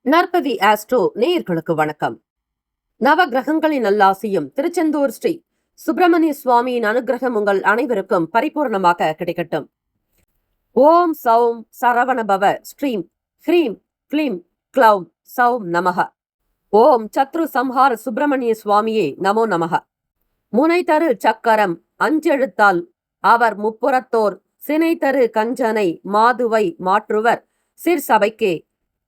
நற்பவி astro நேயர்களுக்கு வணக்கம். நவ கிரகங்களின் நல்லாசியும் திருச்செந்தூர் ஸ்ரீ சுப்பிரமணிய சுவாமியின் அனுகிரகம் உங்கள் அனைவருக்கும் பரிபூர்ணமாக கிடைக்கட்டும். ஓம் சௌம் சரவணபவ ஸ்ரீம் ஹ்ரீம் க்ளீம் க்ளௌம் சௌம் நமக. ஓம் சத்ரு சம்ஹார சுப்பிரமணிய சுவாமியே நமோ நமக. முனை தரு சக்கரம் அஞ்செழுத்தால் அவர் முப்புறத்தோர் சினை தரு கஞ்சனை மாதுவை மாற்றுவர் சிற்சபைக்கே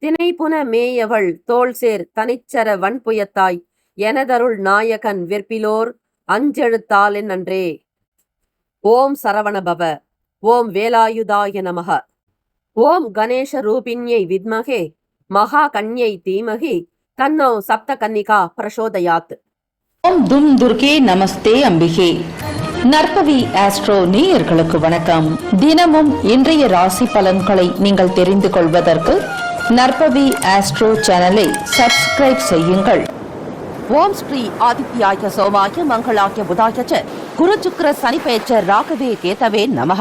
தினைப்புன மேயவள் தோள்சேர் தனிச்சர வன்புயத்தாய் எனதருள் நாயகன் விற்பிலோர் அஞ்செழுத்தால் நன்றே. ஓம் சரவணபவ. ஓம் வேலாயுதாய நமக. ஓம் கணேஷ ரூபிண்யை வித்மகே மகா கன்யை தீமகி தன்னோ சப்த கன்னிகா பிரசோதயாத். ஓம் தும் துர்கே நமஸ்தே அம்பிகே. நற்பவி ஆஸ்ட்ரோ நேயர்களுக்கு வணக்கம். தினமும் இன்றைய ராசி பலன்களை நீங்கள் தெரிந்து கொள்வதற்கு நற்பவி ஆஸ்ட்ரோ சேனலை சப்ஸ்கிரைப் செய்யுங்கள். ஓம் ஸ்ரீ ஆதித்யாய சோமாய மங்களாய புதாய குரு சுக்கிர சனி பெயர்ச்ச ராகவே கேதவே நமக.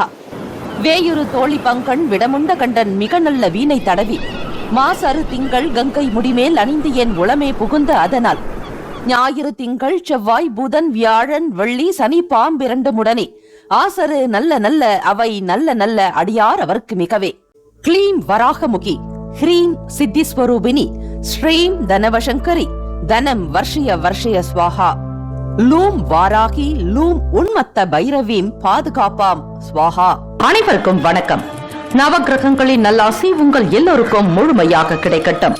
வேயுரு தோழி பங்கன் விடமுண்ட கண்டன் மிக நல்ல வீணை தடவி மாசரு திங்கள் கங்கை முடிமேல் அணிந்து என் உளமே புகுந்த அதனால் ஞாயிறு திங்கள் செவ்வாய் புதன் வியாழன் வெள்ளி சனி பாம்பிரண்டு முடனே ஆசரு நல்ல நல்ல அவை நல்ல நல்ல அடியார் அவருக்கு மிகவே. க்ளீம் வராகமுகி ஹ்ரீம் சித்திஸ்வரூபிணி ஸ்ரீம் தனவசங்கரி தனம் வர்ஷய வர்ஷய ஸ்வாஹா. லூம் வாராகி லூம் உன்மத்த பைரவீம் பாதுகாப்பாம் ஸ்வாஹா. அனைவருக்கும் வணக்கம். நவகிரகங்களின் நல்லாசி உங்கள் எல்லோருக்கும் முழுமையாக கிடைக்கட்டும்.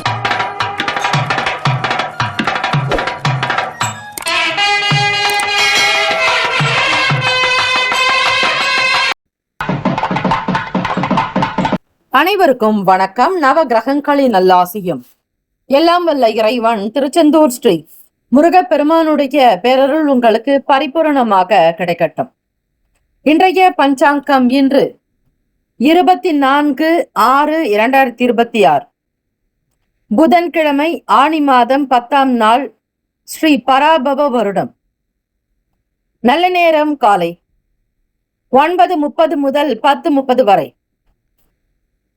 அனைவருக்கும் வணக்கம். நவ கிரகங்களின் நல்லாசியும் எல்லாம் வல்ல இறைவன் திருச்செந்தூர் ஸ்ரீ முருகப்பெருமானுடைய பேரருள் உங்களுக்கு பரிபூரணமாக கிடைக்கட்டும். இன்றைய பஞ்சாங்கம் இன்று 24/6/2026 புதன்கிழமை ஆனி மாதம் 10ஆம் நாள் ஸ்ரீ பராபவ வருடம். நல்ல நேரம் காலை 9:30 முதல் 10:30 வரை,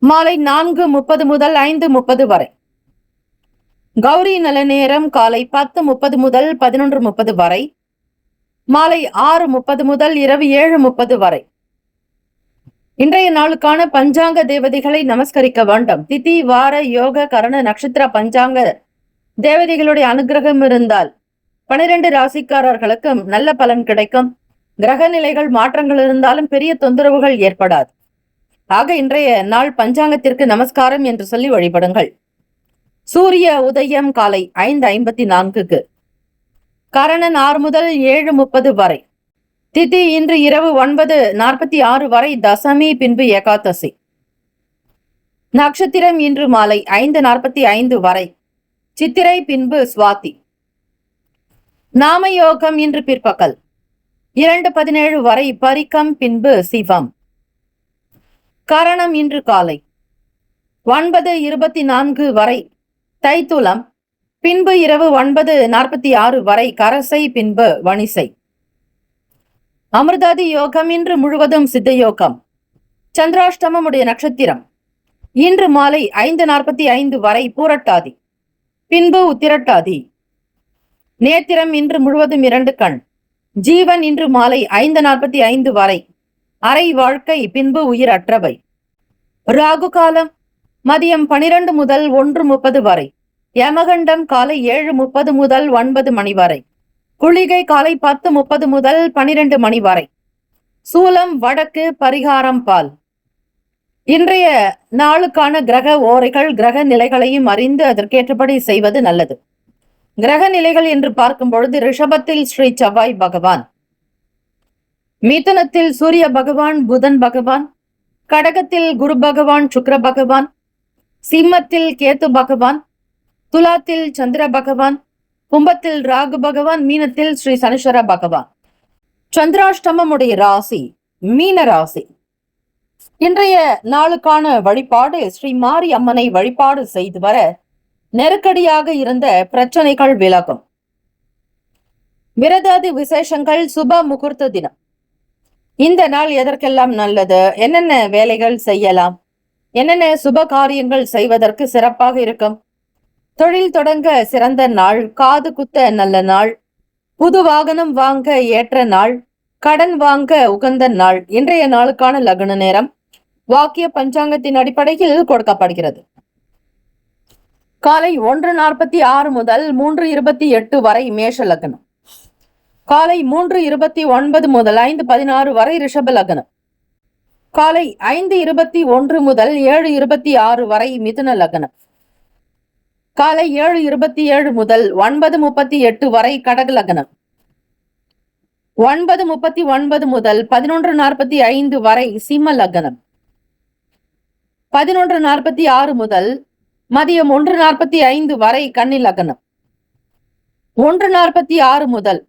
மாலை 4:30 முதல் 5:30 வரை. கௌரி நல்ல நேரம் காலை 10:30 முதல் 11:30 வரை, மாலை 6:30 முதல் இரவு 7:30 வரை. இன்றைய நாளுக்கான பஞ்சாங்க தேவதைகளை நமஸ்கரிக்க வேண்டும். திதி வார யோக கரண நட்சத்திர பஞ்சாங்க தேவதைகளுடைய அனுகிரகம் இருந்தால் 12 ராசிக்காரர்களுக்கும் நல்ல பலன் கிடைக்கும். கிரக நிலைகள் மாற்றங்கள் இருந்தாலும் பெரிய தொந்தரவுகள் ஏற்படாது. ஆக இன்றைய நாள் பஞ்சாங்கத்திற்கு நமஸ்காரம் என்று சொல்லி வழிபடுங்கள். சூரிய உதயம் காலை 5:54, கரணன் 6 முதல் 7:30 வரை, திதி இன்று இரவு 9:46 வரை, தசமி பின்பு ஏகாதசி. நட்சத்திரம் இன்று மாலை 5:45 வரை, சித்திரை பின்பு சுவாதி. நாமயோகம் இன்று பிற்பகல் 2:17 வரை, பரிக்கம் பின்பு சிவம். கரணம் இன்று காலை 9:24 வரை தைத்துலம், பின்பு இரவு 9:46 வரை கரசை பின்பு வணிசை. அமிர்தாதி யோகம் இன்று முழுவதும் சித்த யோகம். சந்திராஷ்டமமுடைய நட்சத்திரம் இன்று மாலை 5:45 வரை பூரட்டாதி, பின்பு உத்திரட்டாதி. நேத்திரம் இன்று முழுவதும் 2 கண். ஜீவன் இன்று மாலை 5:45 வரை அரை வாழ்க்கை, பின்பு உயிர் அற்றவை. ராகு காலம் மதியம் 12 முதல் 1:30 வரை, யமகண்டம் காலை 7:30 முதல் 9 மணி வரை, குளிகை காலை 10:30 முதல் 12 மணி வரை, சூலம் வடக்கு, பரிகாரம் பால். இன்றைய நாளுக்கான கிரக ஓரைகள் கிரக நிலைகளையும் அறிந்து அதற்கேற்றபடி செய்வது நல்லது. கிரக நிலைகள் என்று பார்க்கும் பொழுது ரிஷபத்தில் ஸ்ரீ செவ்வாய் பகவான், மிதுனத்தில் சூரிய பகவான் புதன் பகவான், கடகத்தில் குரு பகவான் சுக்கிர பகவான், சிம்மத்தில் கேத்து பகவான், துலாத்தில் சந்திர பகவான், கும்பத்தில் ராகு பகவான், மீனத்தில் ஸ்ரீ சனீஸ்வர பகவான். சந்திராஷ்டமமுடைய ராசி மீன ராசி. இன்றைய நாளுக்கான வழிபாடு ஸ்ரீ மாரி அம்மனை வழிபாடு செய்து வர நெருக்கடியாக இருந்த பிரச்சனைகள் விலகும். விரதாதி விசேஷங்கள், சுப முகூர்த்த தினம். இந்த நாள் எதற்கெல்லாம் நல்லது, என்னென்ன வேலைகள் செய்யலாம், என்னென்ன சுப காரியங்கள் செய்வதற்கு சிறப்பாக இருக்கும், தொழில் தொடங்க சிறந்த நாள், காது குத்த நல்ல நாள், புது வாகனம் வாங்க ஏற்ற நாள், கடன் வாங்க உகந்த நாள். இன்றைய நாளுக்கான லக்ன நேரம் வாக்கிய பஞ்சாங்கத்தின் அடிப்படையில் கொடுக்கப்படுகிறது. காலை 1:46 முதல் 3:28 வரை மேஷ லக்னம். காலை 3:29 முதல் 5:16 வரை ரிஷப லக்னம். காலை 5:21 முதல் 7:26 வரை மிதுன லக்னம். காலை 7:27 முதல் 9:38 வரை கடக லக்னம். 9:39 முதல் 11:45 வரை சிம்ம லக்னம். 11:46 முதல் மதியம் 1:45 வரை கன்னி லக்னம். 1:46 முதல்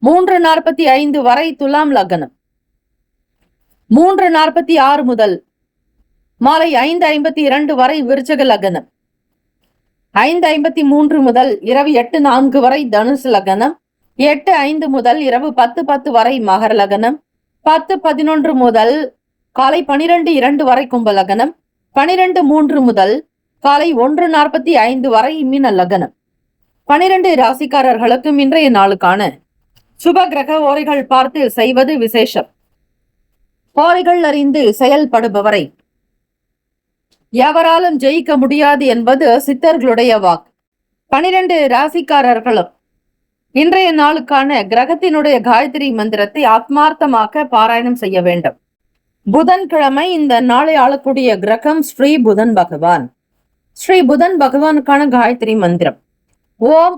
3:45 வரை துலாம் லக்னம். 3:46 முதல் மாலை 5:52 வரை விருச்சக லக்னம். 5:53 முதல் இரவு 8:04 வரை தனுசு லக்னம். 8:05 முதல் இரவு 10:10 வரை மகர லக்னம். 10:11 முதல் காலை 12:02 வரை கும்ப லக்னம். 12:03 முதல் காலை 1:45 வரை மீன லக்னம். 12 ராசிக்காரர்களுக்கும் இன்றைய நாளுக்கான சுப கிரக ஓரைகள் பார்த்து செய்வது விசேஷம். ஓரைகள் அறிந்து செயல்படுபவரை எவராலும் ஜெயிக்க முடியாது என்பது சித்தர்களுடைய வாக்கு. 12 ராசிக்காரர்களும் இன்றைய நாளுக்கான கிரகத்தினுடைய காயத்ரி மந்திரத்தை ஆத்மார்த்தமாக பாராயணம் செய்ய வேண்டும். புதன்கிழமை இந்த நாளை ஆளக்கூடிய கிரகம் ஸ்ரீ புதன் பகவான். ஸ்ரீ புதன் பகவானுக்கான காயத்ரி மந்திரம் ஓம்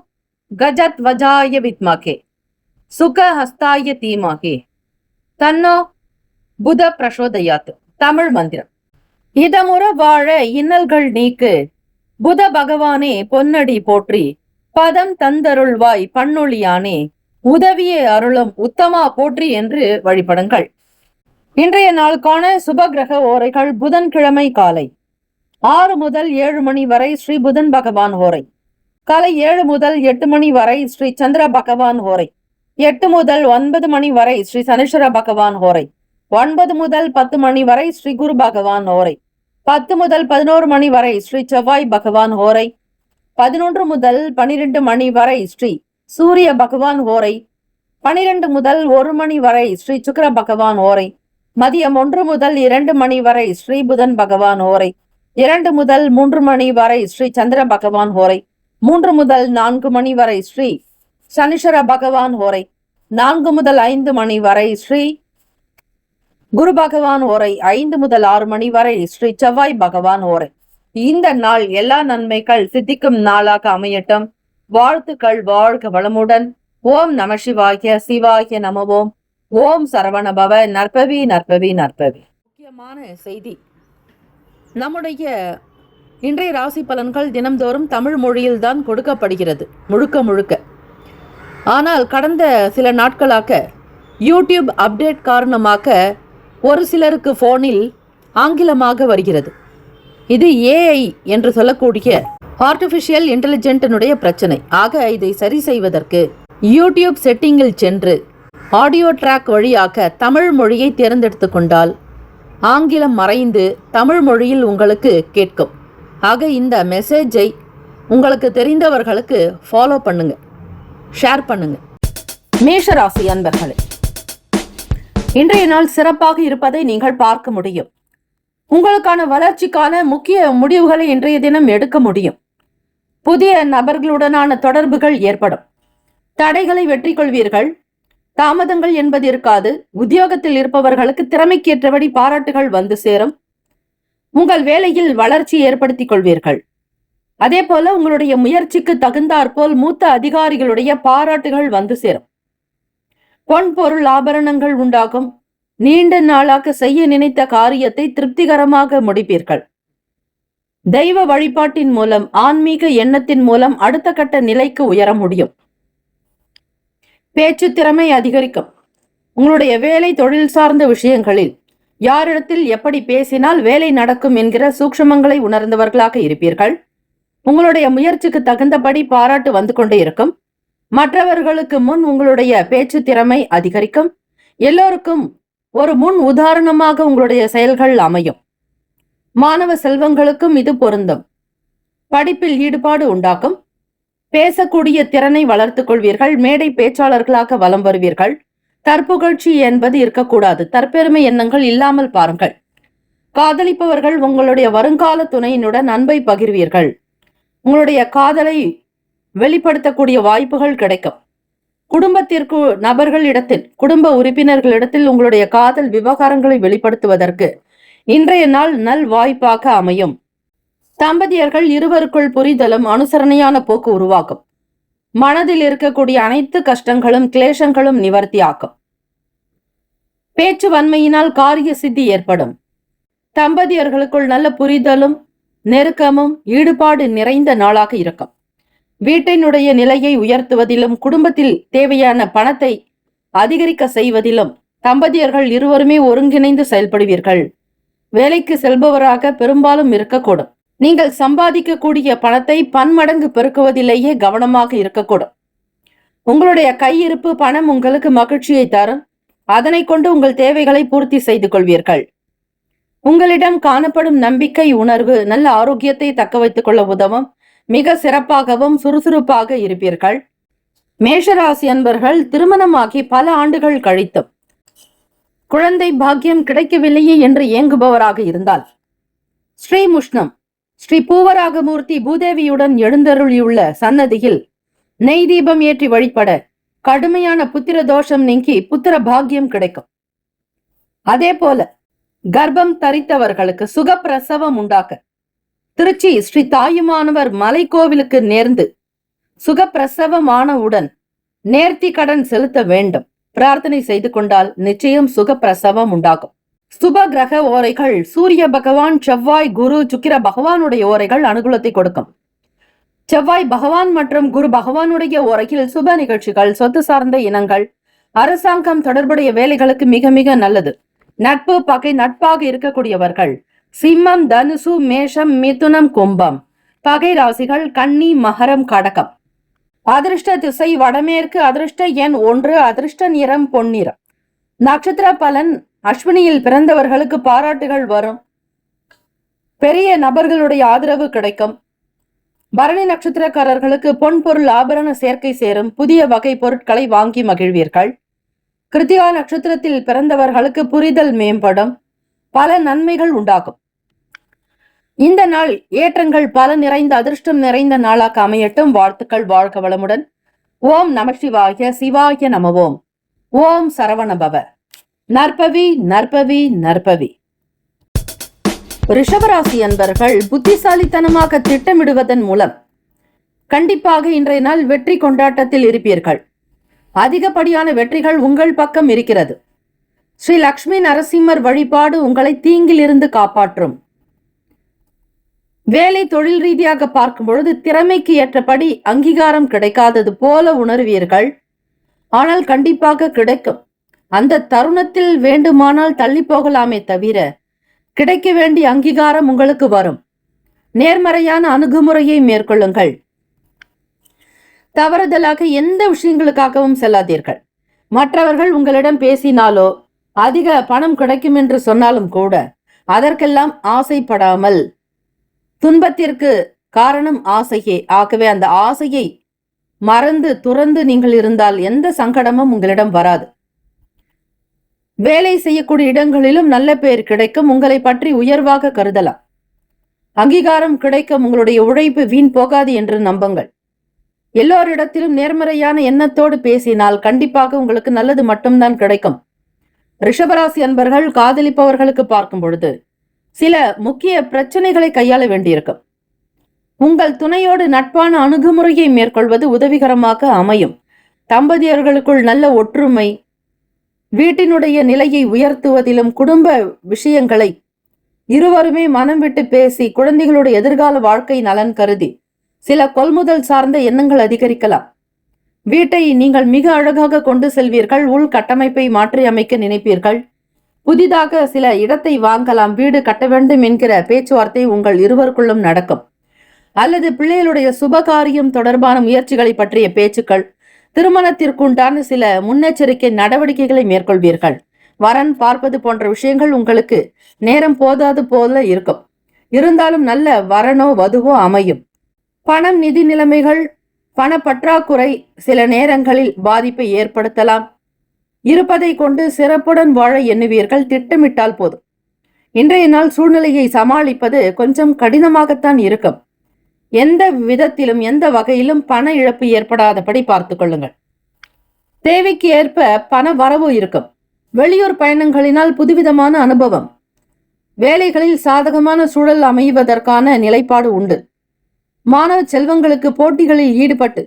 கஜத் வஜாய வித்மகே சுக ஹஸ்தாய தீமகே தன்னோ புத பிரசோதயாத். தமிழ் மந்திரம். இதமுற வாழ இன்னல்கள் நீக்கு புத பகவானே பொன்னடி போற்றி பதம் தந்தருள்வாய் பன்னொழியானே உதவியே அருளும் உத்தமா போற்றி என்று வழிபடுங்கள். இன்றைய நாளுக்கான சுப கிரக ஓரைகள் புதன்கிழமை காலை 6 முதல் 7 மணி வரை ஸ்ரீ புதன் பகவான் ஹோரை. காலை 7 முதல் 8 மணி வரை ஸ்ரீ சந்திர பகவான் ஹோரை. 8 முதல் 9 மணி வரை ஸ்ரீ சனீஸ்வர பகவான் ஹோரை. 9 முதல் 10 மணி வரை ஸ்ரீ குரு பகவான் ஹோரை. 10 முதல் 11 மணி வரை ஸ்ரீ செவ்வாய் பகவான் ஹோரை. 11 முதல் 12 மணி வரை ஸ்ரீ சூரிய பகவான் ஹோரை. 12 முதல் 1 மணி வரை ஸ்ரீ சுக்கிர பகவான் ஹோரை. மதியம் 1 முதல் 2 மணி வரை ஸ்ரீ புதன் பகவான் ஹோரை. 2 முதல் 3 மணி வரை ஸ்ரீ சந்திர பகவான் ஹோரை. 3 முதல் 4 மணி வரை ஸ்ரீ சனீஸ்வர பகவான் ஹோரை. 4 முதல் 5 மணி வரை ஸ்ரீ குரு பகவான் ஹோரை. 5 முதல் 6 மணி வரை ஸ்ரீ செவ்வாய் பகவான் ஹோரை. இந்த நாள் எல்லா நன்மைகள் சித்திக்கும் நாளாக அமையட்டும். வாழ்த்துக்கள். வாழ்க வளமுடன். ஓம் நம சிவாய. சிவாய நமவோம். ஓம் சரவண பவ. நற்பவி நற்பவி நற்பவி. முக்கியமான செய்தி, நம்முடைய இன்றைய ராசி பலன்கள் தினம்தோறும் தமிழ் மொழியில்தான் கொடுக்கப்படுகிறது முழுக்க முழுக்க. ஆனால் கடந்த சில நாட்களாக யூடியூப் அப்டேட் காரணமாக ஒரு சிலருக்கு போனில் ஆங்கிலமாக வருகிறது. இது ஏஐ என்று சொல்லக்கூடிய ஆர்டிஃபிஷியல் இன்டெலிஜென்டினுடைய பிரச்சனை. ஆக இதை சரி செய்வதற்கு யூடியூப் செட்டிங்கில் சென்று ஆடியோ ட்ராக் வழியாக தமிழ் மொழியை தேர்ந்தெடுத்து கொண்டால் ஆங்கிலம் மறைந்து தமிழ் மொழியில் உங்களுக்கு கேட்கும். ஆக இந்த மெசேஜை உங்களுக்கு தெரிந்தவர்களுக்கு ஃபாலோ பண்ணுங்க, ஷேர் பண்ணுங்க. மேஷராசி அன்பர்களே, இன்றைய நாள் சிறப்பாக இருப்பதை நீங்கள் பார்க்க முடியும். உங்களுக்கான வளர்ச்சிக்கான முக்கிய முடிவுகளை இன்றைய தினம் எடுக்க முடியும். புதிய நபர்களுடனான தொடர்புகள் ஏற்படும். தடைகளை வெற்றி கொள்வீர்கள். தாமதங்கள் என்பது இருக்காது. உத்தியோகத்தில் இருப்பவர்களுக்கு திறமைக்கேற்றபடி பாராட்டுகள் வந்து சேரும். உங்கள் வேலையில் வளர்ச்சி ஏற்படுத்திக் கொள்வீர்கள். அதே போல உங்களுடைய முயற்சிக்கு தகுந்தாற்போல் மூத்த அதிகாரிகளுடைய பாராட்டுகள் வந்து சேரும். பொன் பொருள் ஆபரணங்கள் உண்டாகும். நீண்ட நாளாக செய்ய நினைத்த காரியத்தை திருப்திகரமாக முடிப்பீர்கள். தெய்வ வழிபாட்டின் மூலம், ஆன்மீக எண்ணத்தின் மூலம் அடுத்த கட்ட நிலைக்கு உயர முடியும். பேச்சு திறமை அதிகரிக்கும். உங்களுடைய வேலை தொழில் சார்ந்த விஷயங்களில் யாரிடத்தில் எப்படி பேசினால் வேலை நடக்கும் என்கிற சூக்ஷ்மங்களை உணர்ந்தவர்களாக இருப்பீர்கள். உங்களுடைய முயற்சிக்கு தகுந்தபடி பாராட்டு வந்து கொண்டே இருக்கும். மற்றவர்களுக்கு முன் உங்களுடைய பேச்சு திறமை அதிகரிக்கும். எல்லோருக்கும் ஒரு முன் உதாரணமாக உங்களுடைய செயல்கள் அமையும். மாணவ செல்வங்களுக்கும் இது பொருந்தும். படிப்பில் ஈடுபாடு உண்டாக்கும். பேசக்கூடிய திறனை வளர்த்துக் கொள்வீர்கள். மேடை பேச்சாளர்களாக வலம் வருவீர்கள். தற்புகழ்ச்சி என்பது இருக்கக்கூடாது. தற்பெருமை எண்ணங்கள் இல்லாமல் பாருங்கள். காதலிப்பவர்கள் உங்களுடைய வருங்கால துணையினுடன் அன்பை பகிர்வீர்கள். உங்களுடைய காதலை வெளிப்படுத்தக்கூடிய வாய்ப்புகள் கிடைக்கும். குடும்பத்திற்கு நபர்களிடத்தில், குடும்ப உறுப்பினர்களிடத்தில் உங்களுடைய காதல் விவகாரங்களை வெளிப்படுத்துவதற்கு இன்றைய நாள் நல் வாய்ப்பாக அமையும். தம்பதியர்கள் இருவருக்குள் புரிதலும் அனுசரணையான போக்கு உருவாக்கும். மனதில் இருக்கக்கூடிய அனைத்து கஷ்டங்களும் கிளேசங்களும் நிவர்த்தியாக்கும். பேச்சு வன்மையினால் காரிய சித்தி ஏற்படும். தம்பதியர்களுக்குள் நல்ல புரிதலும் நெருக்கமும் ஈடுபாடு நிறைந்த நாளாக இருக்கும். வீட்டினுடைய நிலையை உயர்த்துவதிலும் குடும்பத்தில் தேவையான பணத்தை அதிகரிக்க செய்வதிலும் தம்பதியர்கள் இருவருமே ஒருங்கிணைந்து செயல்படுவீர்கள். வேலைக்கு செல்பவராக பெரும்பாலும் இருக்கக்கூடும். நீங்கள் சம்பாதிக்கக்கூடிய பணத்தை பன்மடங்கு பெருக்குவதிலேயே கவனமாக இருக்கக்கூடும். உங்களுடைய கையிருப்பு பணம் உங்களுக்கு மகிழ்ச்சியை தரும். அதனை கொண்டு உங்கள் தேவைகளை பூர்த்தி செய்து கொள்வீர்கள். உங்களிடம் காணப்படும் நம்பிக்கை உணர்வு நல்ல ஆரோக்கியத்தை தக்க வைத்துக் கொள்ள உதவும். மிக சிறப்பாகவும் சுறுசுறுப்பாக இருப்பீர்கள். மேஷராசி அன்பர்கள் திருமணமாகி பல ஆண்டுகள் கழித்தும் குழந்தை பாக்கியம் கிடைக்கவில்லையே என்று ஏங்குபவராக இருந்தால் ஸ்ரீமுஷ்ணம் ஸ்ரீ பூவராகமூர்த்தி பூதேவியுடன் எழுந்தருளியுள்ள சன்னதியில் நெய் தீபம் ஏற்றி வழிபட கடுமையான புத்திர தோஷம் நீங்கி புத்திர பாக்கியம் கிடைக்கும். அதே போல கர்ப்பம் தரித்தவர்களுக்கு சுகப்பிரசவம் உண்டாக்க திருச்சி ஸ்ரீ தாயுமானவர் மலைக்கோவிலுக்கு நேர்ந்து சுகப்பிரசவமானவுடன் நேர்த்தி கடன் செலுத்த வேண்டும். பிரார்த்தனை செய்து கொண்டால் நிச்சயம் சுகப்பிரசவம் உண்டாகும். சுப கிரக ஓரைகள் சூரிய பகவான், செவ்வாய், குரு, சுக்கிர பகவானுடைய ஓரைகள் அனுகூலத்தை கொடுக்கும். செவ்வாய் பகவான் மற்றும் குரு பகவானுடைய ஓரையில் சுப நிகழ்ச்சிகள், சொத்து சார்ந்த இனங்கள், அரசாங்கம் தொடர்புடைய வேலைகளுக்கு மிக மிக நல்லது. நட்பு பகை நட்பாக இருக்கக்கூடியவர்கள் சிம்மம், தனுசு, மேஷம், மிதுனம், கும்பம். பகை ராசிகள் கன்னி, மகரம், கடகம். அதிர்ஷ்ட திசை வடமேற்கு. அதிர்ஷ்ட எண் 1. அதிர்ஷ்ட நிறம் பொன்னிறம். நட்சத்திர பலன் அஸ்வினியில் பிறந்தவர்களுக்கு பாராட்டுகள் வரும். பெரிய நபர்களுடைய ஆதரவு கிடைக்கும். பரணி நட்சத்திரக்காரர்களுக்கு பொன் பொருள் ஆபரண சேர்க்கை சேரும். புதிய வகை பொருட்களை வாங்கி மகிழ்வீர்கள். கிருத்திகா நட்சத்திரத்தில் பிறந்தவர்களுக்கு புரிதல் மேம்படும். பல நன்மைகள் உண்டாகும். இந்த நாள் ஏற்றங்கள் பல நிறைந்த அதிர்ஷ்டம் நிறைந்த நாளாக அமையட்டும். வாழ்த்துக்கள். வாழ்க வளமுடன். ஓம் நம சிவாய. சிவாய நமவோம். ஓம் சரவணபவ. நற்பவி நற்பவி நற்பவி. ரிஷபராசி அன்பர்கள் புத்திசாலித்தனமாக திட்டமிடுவதன் மூலம் கண்டிப்பாக இன்றைய நாள் வெற்றி கொண்டாட்டத்தில் இருப்பீர்கள். அதிகப்படியான வெற்றிகள் உங்கள் பக்கம் இருக்கிறது. ஸ்ரீ லக்ஷ்மி நரசிம்மர் வழிபாடு உங்களை தீங்கிலிருந்து காப்பாற்றும். வேலை தொழில் ரீதியாக பார்க்கும் பொழுது திறமைக்கு ஏற்றபடி அங்கீகாரம் கிடைக்காதது போல உணர்வீர்கள். ஆனால் கண்டிப்பாக கிடைக்கும். அந்த தருணத்தில் வேண்டுமானால் தள்ளி போகலாமே தவிர கிடைக்க வேண்டிய அங்கீகாரம் உங்களுக்கு வரும். நேர்மறையான அணுகுமுறையை மேற்கொள்ளுங்கள். தவறுதலாக எந்த விஷயங்களுக்காகவும் செல்லாதீர்கள். மற்றவர்கள் உங்களிடம் பேசினாலோ அதிக பணம் கிடைக்கும் என்று சொன்னாலும் கூட அதற்கெல்லாம் ஆசைப்படாமல், துன்பத்திற்கு காரணம் ஆசையே. ஆகவே அந்த ஆசையை மறந்து துறந்து நீங்கள் இருந்தால் எந்த சங்கடமும் உங்களிடம் வராது. வேலை செய்யக்கூடிய இடங்களிலும் நல்ல பெயர் கிடைக்கும். உங்களை பற்றி உயர்வாக கருதலாம். அங்கீகாரம் கிடைக்கும். உங்களுடைய உழைப்பு வீண் போகாது என்று நம்புங்கள். எல்லோரிடத்திலும் நேர்மறையான எண்ணத்தோடு பேசினால் கண்டிப்பாக உங்களுக்கு நல்லது மட்டும்தான் கிடைக்கும். ரிஷபராசி அன்பர்கள் காதலிப்பவர்களுக்கு பார்க்கும் பொழுது சில முக்கிய பிரச்சனைகளை கையாள வேண்டியிருக்கும். உங்கள் துணையோடு நட்பான அணுகுமுறையை மேற்கொள்வது உதவிகரமாக அமையும். தம்பதியர்களுக்குள் நல்ல ஒற்றுமை, வீட்டினுடைய நிலையை உயர்த்துவதிலும் குடும்ப விஷயங்களை இருவருமே மனம் விட்டு பேசி குழந்தைகளுடைய எதிர்கால வாழ்க்கை நலன் கருதி சில கொள்முதல் சார்ந்த எண்ணங்கள் அதிகரிக்கலாம். வீட்டை நீங்கள் மிக அழகாக கொண்டு செல்வீர்கள். உள் கட்டமைப்பை மாற்றி அமைக்க நினைப்பீர்கள். புதிதாக சில இடத்தை வாங்கலாம். வீடு கட்ட வேண்டும் என்கிற பேச்சுவார்த்தை உங்கள் இருவருக்குள்ளும் நடக்கும். அல்லது பிள்ளைகளுடைய சுபகாரியம் தொடர்பான முயற்சிகளை பற்றிய பேச்சுக்கள், திருமணத்திற்குண்டான சில முன்னெச்சரிக்கை நடவடிக்கைகளை மேற்கொள்வீர்கள். வரன் பார்ப்பது போன்ற விஷயங்கள் உங்களுக்கு நேரம் போதாது போல இருக்கும். இருந்தாலும் நல்ல வரனோ வதுவோ அமையும். பணம், நிதி நிலைமைகள், பணப்பற்றாக்குறை சில நேரங்களில் பாதிப்பை ஏற்படுத்தலாம். இருப்பதை கொண்டு சிறப்புடன் வாழ எண்ணுவீர்கள். திட்டமிட்டால் போதும். இன்றைய நாள் சூழ்நிலையை சமாளிப்பது கொஞ்சம் கடினமாகத்தான் இருக்கும். எந்த விதத்திலும் எந்த வகையிலும் பண இழப்பு ஏற்படாதபடி பார்த்துக் கொள்ளுங்கள். தேவைக்கு ஏற்ப பண வரவு இருக்கும். வெளியூர் பயணங்களினால் புதுவிதமான அனுபவம். வேலைகளில் சாதகமான சூழல் அமைவதற்கான நிலைப்பாடு உண்டு. மாணவ செல்வங்களுக்கு போட்டிகளில் ஈடுபட்டு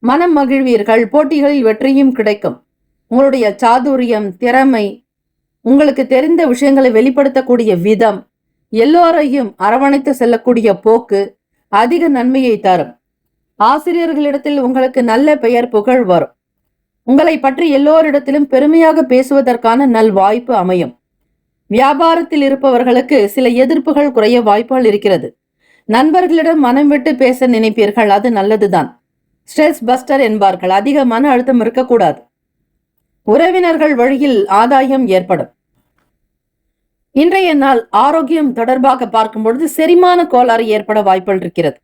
மனம் மகிழ்வீர்கள். போட்டிகளில் வெற்றியும் கிடைக்கும். உங்களுடைய சாதுரியம், திறமை, உங்களுக்கு தெரிந்த விஷயங்களை வெளிப்படுத்தக்கூடிய விதம், எல்லோரையும் அரவணைத்து செல்லக்கூடிய போக்கு அதிக நன்மையை தரும். ஆசிரியர்களிடத்தில் உங்களுக்கு நல்ல பெயர், புகழ் வரும். உங்களை பற்றி எல்லோரிடத்திலும் பெருமையாக பேசுவதற்கான நல் வாய்ப்பு அமையும். வியாபாரத்தில் இருப்பவர்களுக்கு சில எதிர்ப்புகள் குறைய வாய்ப்புகள் இருக்கிறது. நண்பர்களிடம் மனம் விட்டு பேச நினைப்பீர்கள். அது நல்லதுதான். ஸ்ட்ரெஸ் பஸ்டர் என்பார்கள். அதிக மன அழுத்தம் இருக்கக்கூடாது. உறவினர்கள் வழியில் ஆதாயம் ஏற்படும். இன்றைய நாள் ஆரோக்கியம் தொடர்பாக பார்க்கும் பொழுது செரிமான கோளாறு ஏற்பட வாய்ப்புகள் இருக்கிறது.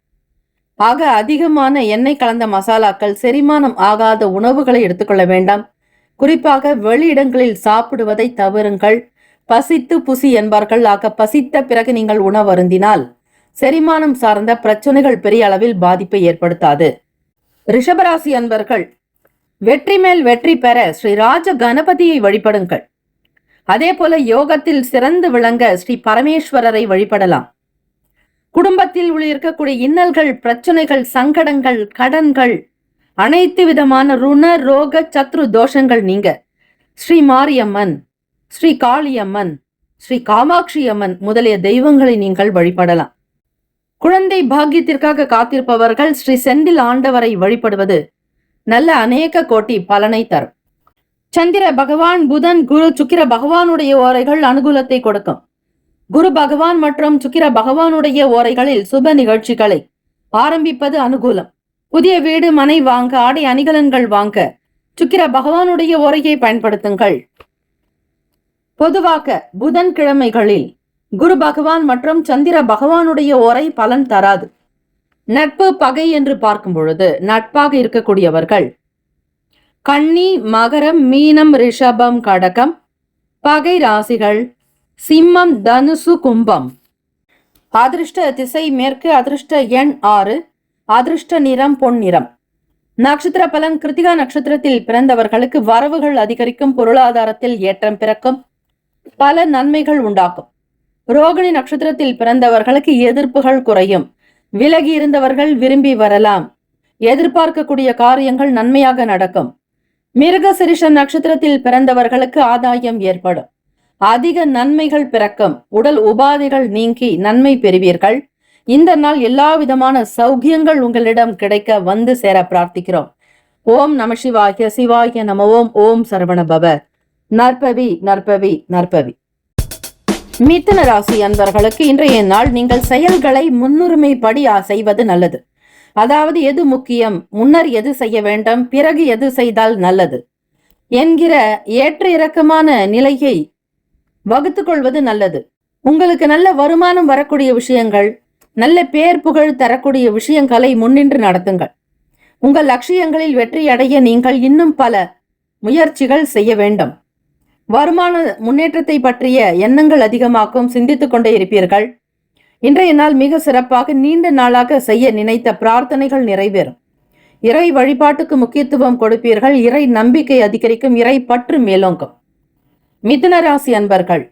ஆக அதிகமான எண்ணெய் கலந்த மசாலாக்கள், செரிமானம் ஆகாத உணவுகளை எடுத்துக்கொள்ள வேண்டாம். குறிப்பாக வெளியிடங்களில் சாப்பிடுவதை தவறுங்கள். பசித்து புசி என்பார்கள். ஆக பசித்த பிறகு நீங்கள் உணவு அருந்தினால் செரிமானம் சார்ந்த பிரச்சனைகள் பெரிய அளவில் பாதிப்பை ஏற்படுத்தாது. ரிஷபராசி அன்பர்கள், வெற்றி மேல் வெற்றி பெற ஸ்ரீ ராஜ கணபதியை வழிபடுங்கள். அதே போல யோகத்தில் சிறந்து விளங்க ஸ்ரீ பரமேஸ்வரரை வழிபடலாம். குடும்பத்தில் உள்ள இருக்கக்கூடிய இன்னல்கள், பிரச்சனைகள், சங்கடங்கள், கடன்கள், அனைத்து விதமான ருண ரோக சத்ரு தோஷங்கள் நீங்க ஸ்ரீ மாரியம்மன், ஸ்ரீ காளியம்மன், ஸ்ரீ காமாட்சி அம்மன் முதலிய தெய்வங்களை நீங்கள் வழிபடலாம். குழந்தை பாக்கியத்திற்காக காத்திருப்பவர்கள் ஸ்ரீ செந்தில் ஆண்டவரை வழிபடுவது நல்ல அநேக கோட்டி பலனை தரும். சந்திர பகவான், புதன், குரு, சுக்கிர பகவானுடைய ஓரைகள் அனுகூலத்தை கொடுக்கும். குரு பகவான் மற்றும் சுக்கிர பகவானுடைய ஓரைகளில் சுப நிகழ்ச்சிகளை ஆரம்பிப்பது அனுகூலம். புதிய வீடு, மனை வாங்க, ஆடை அணிகலன்கள் வாங்க சுக்கிர பகவானுடைய ஓரையை பயன்படுத்துங்கள். பொதுவாக புதன் கிழமைகளில் குரு பகவான் மற்றும் சந்திர பகவானுடைய ஓரை பலன் தராது. நட்பு, பகை என்று பார்க்கும் பொழுது நட்பாக இருக்கக்கூடியவர்கள் கன்னி, மகரம், மீனம், ரிஷபம், கடகம். பகை ராசிகள் சிம்மம், தனுசு, கும்பம். அதிர்ஷ்ட திசை மேற்கு. அதிர்ஷ்ட எண் 6. அதிர்ஷ்ட நிறம் பொன்னிறம். நட்சத்திர பலன். கிருத்திகா நட்சத்திரத்தில் பிறந்தவர்களுக்கு வரவுகள் அதிகரிக்கும். பொருளாதாரத்தில் ஏற்றம் பிறக்கும். பல நன்மைகள் உண்டாக்கும். ரோகிணி நட்சத்திரத்தில் பிறந்தவர்களுக்கு எதிர்ப்புகள் குறையும். விலகி இருந்தவர்கள் விரும்பி வரலாம். எதிர்பார்க்கக்கூடிய காரியங்கள் நன்மையாக நடக்கும். மிருகசிரிஷ நட்சத்திரத்தில் பிறந்தவர்களுக்கு ஆதாயம் ஏற்படும். அதிக நன்மைகள் பிறக்கும். உடல் உபாதைகள் நீங்கி நன்மை பெறுவீர்கள். இந்த நாள் எல்லா விதமான சௌக்கியங்கள் உங்களிடம் கிடைக்க வந்து சேர பிரார்த்திக்கிறோம். ஓம் நம சிவாய. சிவாய நம. ஓம். ஓம் சரவண பவ. நற்பவி, நற்பவி, நற்பவி. மிதுன ராசி அன்பர்களுக்கு இன்றைய நாள் நீங்கள் செயல்களை முன்னுரிமைப்படி செய்வது நல்லது. அதாவது எது முக்கியம், முன்னர் எது செய்ய வேண்டும், பிறகு எது செய்தால் நல்லது என்கிற ஏற்ற இறக்கமான நிலையை வகுத்து கொள்வது நல்லது. உங்களுக்கு நல்ல வருமானம் வரக்கூடிய விஷயங்கள், நல்ல பேர் புகழ் தரக்கூடிய விஷயங்களை முன்னின்று நடத்துங்கள். உங்கள் லட்சியங்களில் வெற்றி அடைய நீங்கள் இன்னும் பல முயற்சிகள் செய்ய வேண்டும். வருமான முன்னேற்றத்தை பற்றிய எண்ணங்கள் அதிகமாக்கும். சிந்தித்துக் கொண்டே இருப்பீர்கள். இன்றைய நாள் மிக சிறப்பாக நீண்ட நாளாக செய்ய நினைத்த பிரார்த்தனைகள் நிறைவேறும். இறை வழிபாட்டுக்கு முக்கியத்துவம் கொடுப்பீர்கள். இறை நம்பிக்கை அதிகரிக்கும். இறை பற்று மேலோங்கும். மிதுன ராசி அன்பர்கள்,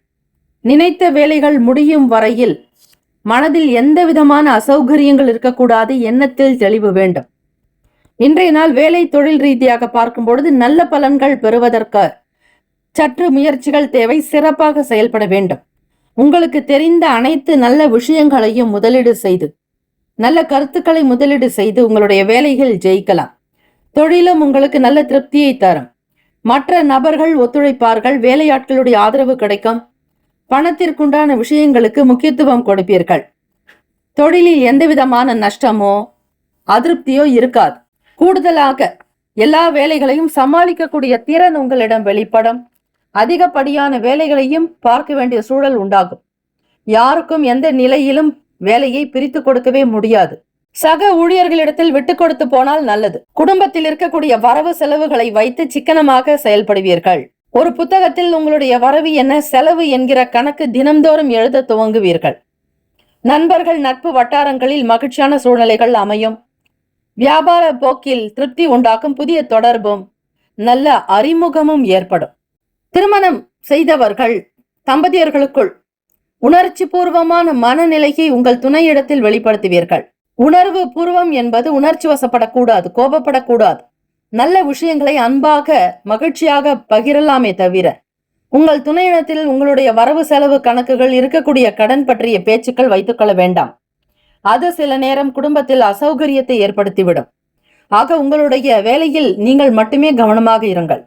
நினைத்த வேலைகள் முடியும் வரையில் மனதில் எந்த விதமான அசௌகரியங்கள் இருக்கக்கூடாது. எண்ணத்தில் தெளிவு வேண்டும். இன்றைய நாள் வேலை தொழில் ரீதியாக பார்க்கும் பொழுது நல்ல பலன்கள் பெறுவதற்கு சற்று முயற்சிகள் தேவை. சிறப்பாக செயல்பட வேண்டும். உங்களுக்கு தெரிந்த அனைத்து நல்ல விஷயங்களையும் முதலீடு செய்து, நல்ல கருத்துக்களை முதலீடு செய்து உங்களுடைய வேலைகள் ஜெயிக்கலாம். தொழிலும் உங்களுக்கு நல்ல திருப்தியை தரும். மற்ற நபர்கள் ஒத்துழைப்பார்கள். வேலையாட்களுடைய ஆதரவு கிடைக்கும். பணத்திற்குண்டான விஷயங்களுக்கு முக்கியத்துவம் கொடுப்பீர்கள். தொழிலில் எந்த விதமான நஷ்டமோ அதிருப்தியோ இருக்காது. கூடுதலாக எல்லா வேலைகளையும் சமாளிக்கக்கூடிய திறன் உங்களிடம் வெளிப்படும். அதிகப்படியான வேலைகளையும் பார்க்க வேண்டிய சூழல் உண்டாகும். யாருக்கும் எந்த நிலையிலும் வேலையை பிரித்து கொடுக்கவே முடியாது. சக ஊழியர்களிடத்தில் விட்டு கொடுத்து போனால் நல்லது. குடும்பத்தில் இருக்கக்கூடிய வரவு செலவுகளை வைத்து சிக்கனமாக செயல்படுவீர்கள். ஒரு புத்தகத்தில் உங்களுடைய வரவு என்ன, செலவு என்கிற கணக்கு தினம்தோறும் எழுத துவங்குவீர்கள். நண்பர்கள் நட்பு வட்டாரங்களில் மகிழ்ச்சியான சூழ்நிலைகள் அமையும். வியாபார போக்கில் திருப்தி உண்டாக்கும் புதிய தொடர்பும் நல்ல அறிமுகமும் ஏற்படும். திருமணம் செய்தவர்கள் தம்பதியர்களுக்குள் உணர்ச்சி பூர்வமான மனநிலையை உங்கள் துணையிடத்தில் வெளிப்படுத்துவீர்கள். உணர்வு பூர்வம் என்பது உணர்ச்சி வசப்படக்கூடாது, கோபப்படக்கூடாது. நல்ல விஷயங்களை அன்பாக மகிழ்ச்சியாக பகிரலாமே தவிர உங்கள் துணையிடத்தில் உங்களுடைய வரவு செலவு கணக்குகள், இருக்கக்கூடிய கடன் பற்றிய பேச்சுக்கள் வைத்துக் கொள்ள வேண்டாம். அது சில நேரம் குடும்பத்தில் அசௌகரியத்தை ஏற்படுத்திவிடும். ஆக உங்களுடைய வேலையில் நீங்கள் மட்டுமே கவனமாக இருங்கள்.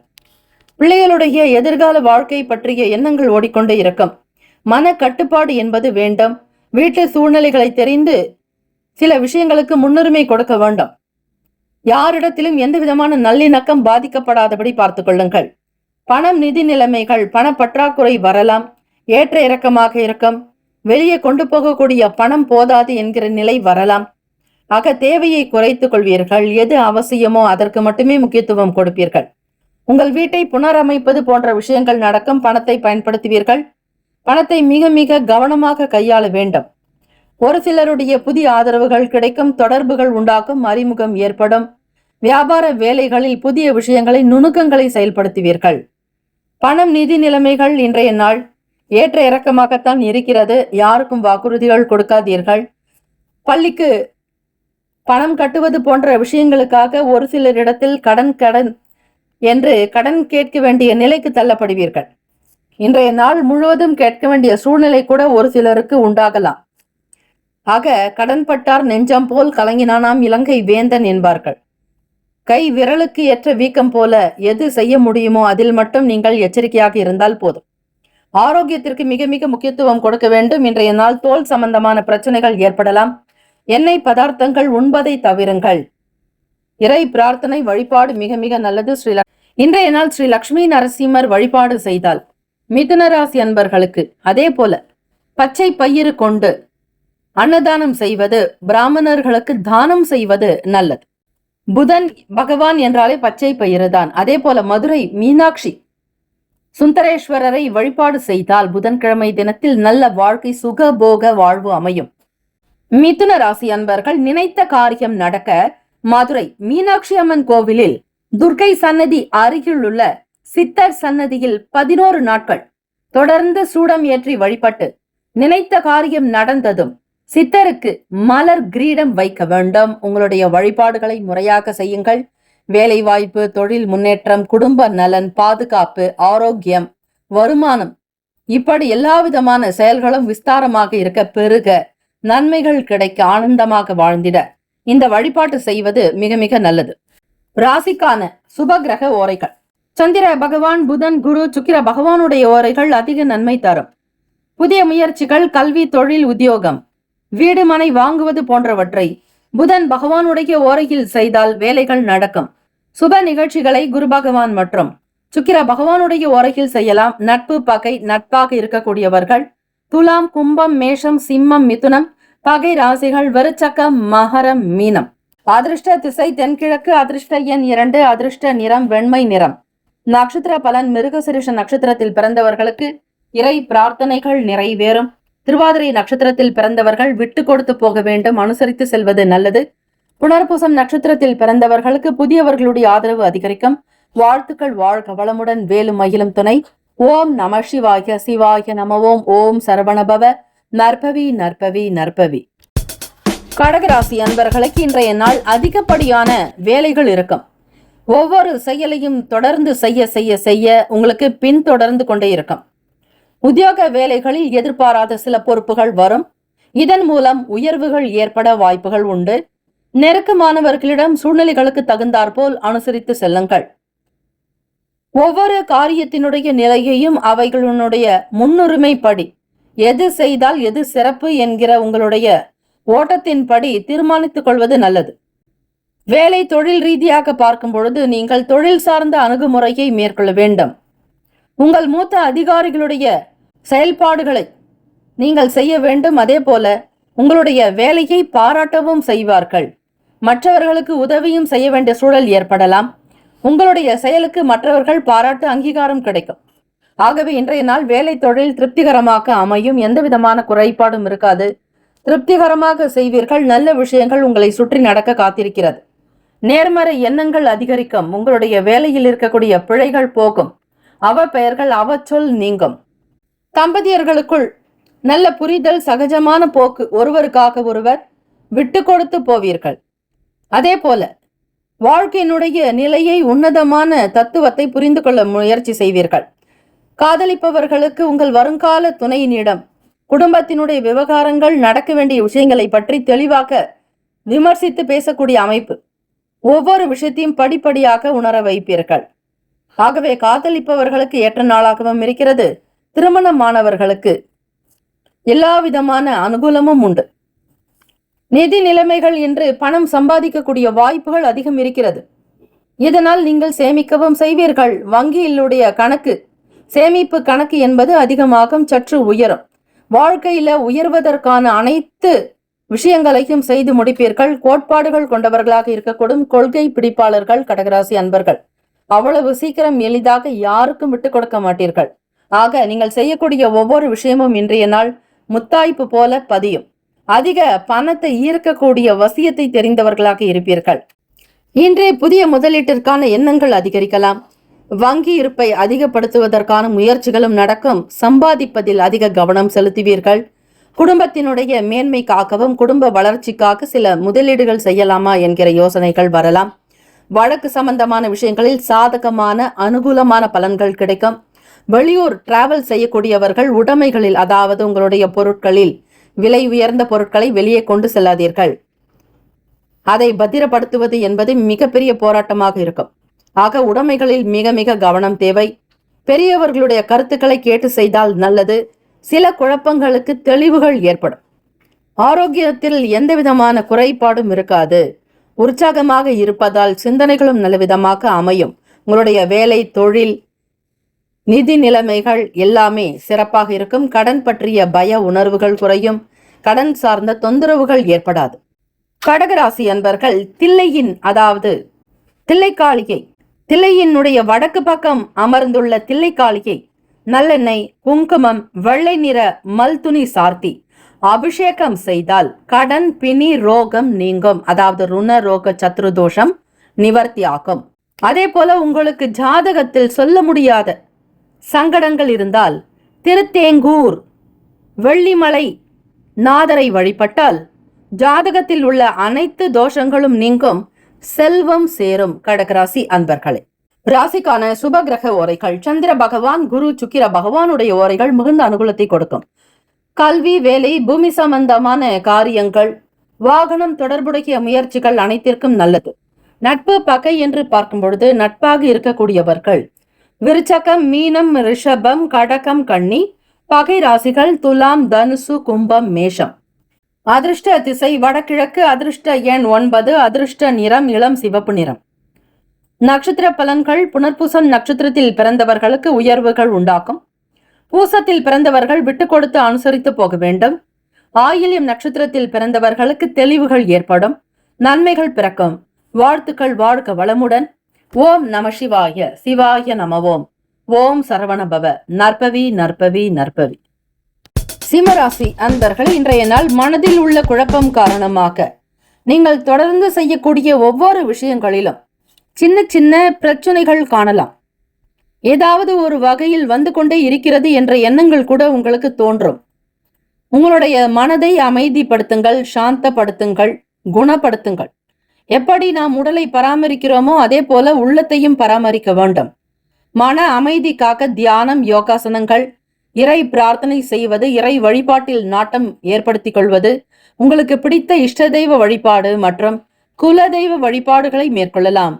பிள்ளைகளுடைய எதிர்கால வாழ்க்கை பற்றிய எண்ணங்கள் ஓடிக்கொண்டே இருக்கும். மன கட்டுப்பாடு என்பது வேண்டும். வீட்டு சூழ்நிலைகளை தெரிந்து சில விஷயங்களுக்கு முன்னுரிமை கொடுக்க வேண்டும். யாரிடத்திலும் எந்த விதமான நல்லிணக்கம் பாதிக்கப்படாதபடி பார்த்துக் கொள்ளுங்கள். பணம், நிதி நிலைமைகள், பண பற்றாக்குறை வரலாம், ஏற்ற இறக்கமாக இருக்கும். வெளியே கொண்டு போகக்கூடிய பணம் போதாது என்கிற நிலை வரலாம். ஆக தேவையை குறைத்துக் கொள்வீர்கள். எது அவசியமோ அதற்கு மட்டுமே முக்கியத்துவம் கொடுப்பீர்கள். உங்கள் வீட்டை புனரமைப்பது போன்ற விஷயங்கள் நடக்கும். பணத்தை பயன்படுத்துவீர்கள். பணத்தை மிக மிக கவனமாக கையாள வேண்டும். ஒரு சிலருடைய புதிய ஆதரவுகள் கிடைக்கும். தொடர்புகள் உண்டாக்கும். அறிமுகம் ஏற்படும். வியாபார வேலைகளில் புதிய விஷயங்களை, நுணுக்கங்களை செயல்படுத்துவீர்கள். பணம், நிதி நிலைமைகள் இன்றைய நாள் ஏற்ற இறக்கமாகத்தான் இருக்கிறது. யாருக்கும் வாக்குறுதிகள் கொடுக்காதீர்கள். பள்ளிக்கு பணம் கட்டுவது போன்ற விஷயங்களுக்காக ஒரு சிலரிடத்தில் கடன் என்று கடன் கேட்க வேண்டிய நிலைக்கு தள்ளப்படுவீர்கள். இன்றைய நாள் முழுவதும் கேட்க வேண்டிய சூழ்நிலை கூட ஒரு சிலருக்கு உண்டாகலாம். ஆக கடன்பட்டார் நெஞ்சம் போல் கலங்கினானாம் இலங்கை வேந்தன் என்பார்கள். கை விரலுக்கு ஏற்ற வீக்கம் போல எது செய்ய முடியுமோ அதில் மட்டும் நீங்கள் எச்சரிக்கையாக இருந்தால் போதும். ஆரோக்கியத்திற்கு மிக மிக முக்கியத்துவம் கொடுக்க வேண்டும். இன்றைய நாள் தோல் சம்பந்தமான பிரச்சனைகள் ஏற்படலாம். எண்ணெய் பதார்த்தங்கள் உண்பதை தவிருங்கள். இறை பிரார்த்தனை வழிபாடு மிக மிக நல்லது. இன்றைய நாள் ஸ்ரீ லட்சுமி நரசிம்மர் வழிபாடு செய்தால் மிதுன ராசி அன்பர்களுக்கு, அதே போல பச்சை பயிறு கொண்டு அன்னதானம் செய்வது, பிராமணர்களுக்கு தானம் செய்வது நல்லது. புதன் பகவான் என்றாலே பச்சை பயிறு தான். அதே போல மதுரை மீனாட்சி சுந்தரேஸ்வரரை வழிபாடு செய்தால் புதன்கிழமை தினத்தில் நல்ல வாழ்க்கை, சுகபோக வாழ்வு அமையும். மிதுன ராசி அன்பர்கள் நினைத்த காரியம் நடக்க மதுரை மீனாட்சி அம்மன் கோவிலில் துர்க்கை சன்னதி அருகில் உள்ள சித்தர் சன்னதியில் 11 நாட்கள் தொடர்ந்து சூடம் ஏற்றி வழிபட்டு நினைத்த காரியம் நடந்ததும் சித்தருக்கு மலர் கிரீடம் வைக்க வேண்டும். உங்களுடைய வழிபாடுகளை முறையாக செய்யுங்கள். வேலை வாய்ப்பு, தொழில் முன்னேற்றம், குடும்ப நலன், பாதுகாப்பு, ஆரோக்கியம், வருமானம், இப்படி எல்லா விதமான செயல்களும் விஸ்தாரமாக இருக்க, பெருக, நன்மைகள் கிடைக்க, ஆனந்தமாக வாழ்ந்திட இந்த வழிபாட்டு செய்வது மிக மிக நல்லது. ராசிக்கான சுபகிரக ஓரைகள். சந்திர பகவான், புதன், குரு, சுக்கிர பகவானுடைய ஓரைகள் அதிக நன்மை தரும். புதிய முயற்சிகள், கல்வி, தொழில், உத்தியோகம், வீடு மனை வாங்குவது போன்றவற்றை புதன் பகவானுடைய ஓரையில் செய்தால் வேலைகள் நடக்கும். சுப நிகழ்ச்சிகளை குரு பகவான் மற்றும் சுக்கிர பகவானுடைய ஓரையில் செய்யலாம். நட்பு, பகை, நட்பாக இருக்கக்கூடியவர்கள் துலாம், கும்பம், மேஷம், சிம்மம், மிதுனம் பகை ராசிகள், விருச்சகம், மகரம், மீனம். அதிர்ஷ்ட திசை தென்கிழக்கு. அதிர்ஷ்ட எண் 2. அதிர்ஷ்ட நிறம் வெண்மை நிறம். நட்சத்திர பலன். மிருகசிரிஷ நட்சத்திரத்தில் பிறந்தவர்களுக்கு இறை பிரார்த்தனைகள் நிறைவேறும். திருவாதிரை நட்சத்திரத்தில் பிறந்தவர்கள் விட்டு கொடுத்து போக வேண்டும், அனுசரித்து செல்வது நல்லது. புனர்பூசம் நட்சத்திரத்தில் பிறந்தவர்களுக்கு புதியவர்களுடைய ஆதரவு அதிகரிக்கும். வாழ்த்துக்கள். வாழ்க வளமுடன். வேலும் மயிலும் துணை. ஓம் நம சிவாய. சிவாய நம. ஓம் சரவணபவ. நற்பவி நற்பவி நற்பவி. கடகராசி அன்பர்களுக்கு இன்றைய நாள் அதிகப்படியான வேலைகள் இருக்கும். ஒவ்வொரு செயலையும் தொடர்ந்து செய்ய செய்ய செய்ய உங்களுக்கு பின்தொடர்ந்து கொண்டே இருக்கும். உத்தியோக வேலைகளில் எதிர்பாராத சில பொறுப்புகள் வரும். இதன் மூலம் உயர்வுகள் ஏற்பட வாய்ப்புகள் உண்டு. நெருக்கமானவர்களிடம் சூழ்நிலைகளுக்கு தகுந்தாற்போல் அனுசரித்து செல்லுங்கள். ஒவ்வொரு காரியத்தினுடைய நிலையையும் அவைகளுடைய முன்னுரிமைப்படி எது செய்தால் எது சிறப்பு என்கிற உங்களுடைய ஓட்டத்தின்படி தீர்மானித்துக் கொள்வது நல்லது. வேலை தொழில் ரீதியாக பார்க்கும் பொழுது நீங்கள் தொழில் சார்ந்த அணுகுமுறையை மேற்கொள்ள வேண்டும். உங்கள் மூத்த அதிகாரிகளுடைய செயல்பாடுகளை நீங்கள் செய்ய வேண்டும். அதே போல உங்களுடைய வேலையை பாராட்டவும் செய்வார்கள். மற்றவர்களுக்கு உதவியும் செய்ய வேண்டிய சூழல் ஏற்படலாம். உங்களுடைய செயலுக்கு மற்றவர்கள் பாராட்டு அங்கீகாரம் கிடைக்கும். ஆகவே இன்றைய நாள் வேலை தொழில் திருப்திகரமாக அமையும். எந்த விதமான குறைபாடும் இருக்காது. திருப்திகரமாக செய்வீர்கள். நல்ல விஷயங்கள் உங்களை சுற்றி நடக்க காத்திருக்கிறது. நேர்மறை எண்ணங்கள் அதிகரிக்கும். உங்களுடைய வேலையில் இருக்கக்கூடிய பிழைகள் போகும். அவப்பெயர்கள் அவச்சொல் நீங்கும். தம்பதியர்களுக்குள் நல்ல புரிதல், சகஜமான போக்கு, ஒருவருக்காக ஒருவர் விட்டு கொடுத்து போவீர்கள். அதே போல வாழ்க்கையினுடைய நிலையை, உன்னதமான தத்துவத்தை புரிந்து கொள்ள முயற்சி செய்வீர்கள். காதலிப்பவர்களுக்கு உங்கள் வருங்கால துணையினிடம் குடும்பத்தினுடைய விவகாரங்கள், நடக்க வேண்டிய விஷயங்களை பற்றி தெளிவாக விமர்சித்து பேசக்கூடிய அமைப்பு. ஒவ்வொரு விஷயத்தையும் படிப்படியாக உணர வைப்பீர்கள். ஆகவே காதலிப்பவர்களுக்கு ஏற்ற நாளாகவும் இருக்கிறது. திருமணமானவர்களுக்கு எல்லா விதமான அனுகூலமும் உண்டு. நிதி நிலைமைகள் இன்று பணம் சம்பாதிக்கக்கூடிய வாய்ப்புகள் அதிகம் இருக்கிறது. இதனால் நீங்கள் சேமிக்கவும் செய்வீர்கள். வங்கியிலுடைய கணக்கு, சேமிப்பு கணக்கு என்பது அதிகமாகும், சற்று உயரும். வாழ்க்கையில உயர்வதற்கான அனைத்து விஷயங்களையும் செய்து முடிப்பீர்கள். கோட்பாடுகள் கொண்டவர்களாக இருக்கக்கூடும். கொள்கை பிடிப்பாளர்கள் கடகராசி அன்பர்கள் அவ்வளவு சீக்கிரம் எளிதாக யாருக்கும் விட்டு கொடுக்க மாட்டீர்கள். ஆக நீங்கள் செய்யக்கூடிய ஒவ்வொரு விஷயமும் இன்றைய நாள் முத்தாய்ப்பு போல பதியும். அதிக பணத்தை ஈர்க்கக்கூடிய வசியத்தை தெரிந்தவர்களாக இருப்பீர்கள். இன்றைய புதிய முதலீட்டிற்கான எண்ணங்கள் அதிகரிக்கலாம். வங்கி இருப்பை அதிகப்படுத்துவதற்கான முயற்சிகளும் நடக்கும். சம்பாதிப்பதில் அதிக கவனம் செலுத்துவீர்கள். குடும்பத்தினுடைய மேன்மை காக்கவும் குடும்ப வளர்ச்சிக்காக சில முதலீடுகள் செய்யலாமா என்கிற யோசனைகள் வரலாம். வழக்கு சம்பந்தமான விஷயங்களில் சாதகமான அனுகூலமான பலன்கள் கிடைக்கும். வெளியூர் டிராவல் செய்யக்கூடியவர்கள் உடைமைகளில், அதாவது உங்களுடைய பொருட்களில் விலை உயர்ந்த பொருட்களை வெளியே கொண்டு செல்லாதீர்கள். அதை பத்திரப்படுத்துவது என்பது மிகப்பெரிய போராட்டமாக இருக்கும். ஆக உடைமைகளில் மிக மிக கவனம் தேவை. பெரியவர்களுடைய கருத்துக்களை கேட்டு செய்தால் நல்லது. சில குழப்பங்களுக்கு தெளிவுகள் ஏற்படும். ஆரோக்கியத்தில் எந்த விதமான குறைபாடும் இருக்காது. உற்சாகமாக இருப்பதால் சிந்தனைகளும் நல்ல விதமாக அமையும். உங்களுடைய வேலை, தொழில், நிதி நிலைமைகள் எல்லாமே சிறப்பாக இருக்கும். கடன் பற்றிய பய உணர்வுகள் குறையும். கடன் சார்ந்த தொந்தரவுகள் ஏற்படாது. கடகராசி அன்பர்கள் தில்லையின், அதாவது தில்லைக்காளியை, தில்லையினுடைய வடக்கு பக்கம் அமர்ந்துள்ள தில்லைக்காளியை நல்லெண்ணெய், குங்குமம், வெள்ளை நிற மல்துணி சார்த்தி அபிஷேகம் செய்தால் கடன், பிணி, ரோகம் நீங்கும். அதாவது ருண ரோக சத்ருதோஷம் நிவர்த்தி ஆகும். அதே போல உங்களுக்கு ஜாதகத்தில் சொல்ல முடியாத சங்கடங்கள் இருந்தால் திருத்தேங்கூர் வெள்ளிமலை நாதரை வழிபட்டால் ஜாதகத்தில் உள்ள அனைத்து தோஷங்களும் நீங்கும். செல்வம் சேரும். கடகராசி அன்பர்களே, ராசிக்கான சுப கிரக ஓரைகள். சந்திர பகவான், குரு, சுக்கிர பகவானுடைய ஓரைகள் மிகுந்த அனுகூலத்தை கொடுக்கும். கல்வி, வேலை, பூமி சம்பந்தமான காரியங்கள், வாகனம் தொடர்புடைய முயற்சிகள் அனைத்திற்கும் நல்லது. நட்பு, பகை என்று பார்க்கும் பொழுது நட்பாக இருக்கக்கூடியவர்கள் விருச்சகம், மீனம், ரிஷபம், கடகம், கன்னி. பகை ராசிகள் துலாம், தனுசு, கும்பம், மேஷம். அதிர்ஷ்ட திசை வடகிழக்கு. அதிர்ஷ்ட எண் 9. அதிர்ஷ்ட நிறம் இளம் சிவப்பு நிறம். நட்சத்திர பலன்கள். புனர்பூசம் நட்சத்திரத்தில் பிறந்தவர்களுக்கு உயர்வுகள் உண்டாக்கும். பூசத்தில் பிறந்தவர்கள் விட்டு கொடுத்து அனுசரித்து போக வேண்டும். ஆயில்யம் நட்சத்திரத்தில் பிறந்தவர்களுக்கு தெளிவுகள் ஏற்படும். நன்மைகள் பிறக்கும். வாழ்த்துக்கள். வாழ்க வளமுடன். ஓம் நம சிவாய. சிவாய நமவோம். ஓம் சரவணபவ. நற்பவி நற்பவி நற்பவி. சிம்மராசி அன்பர்கள், இன்றைய நாள் மனதில் உள்ள குழப்பம் காரணமாக நீங்கள் தொடர்ந்து செய்யக்கூடிய ஒவ்வொரு விஷயங்களிலும் சின்ன சின்ன பிரச்சனைகள் காணலாம். ஏதாவது ஒரு வகையில் வந்து கொண்டே இருக்கிறது என்ற எண்ணங்கள் கூட உங்களுக்கு தோன்றும். உங்களுடைய மனதை அமைதிப்படுத்துங்கள், சாந்தப்படுத்துங்கள், குணப்படுத்துங்கள். எப்படி நாம் உடலை பராமரிக்கிறோமோ அதே போல உள்ளத்தையும் பராமரிக்க வேண்டும். மன அமைதிக்காக தியானம், யோகாசனங்கள், இறை பிரார்த்தனை செய்வது, இறை வழிபாட்டில் நாட்டம் ஏற்படுத்திக் கொள்வது, உங்களுக்கு பிடித்த இஷ்ட தெய்வ வழிபாடு மற்றும் குலதெய்வ வழிபாடுகளை மேற்கொள்ளலாம்.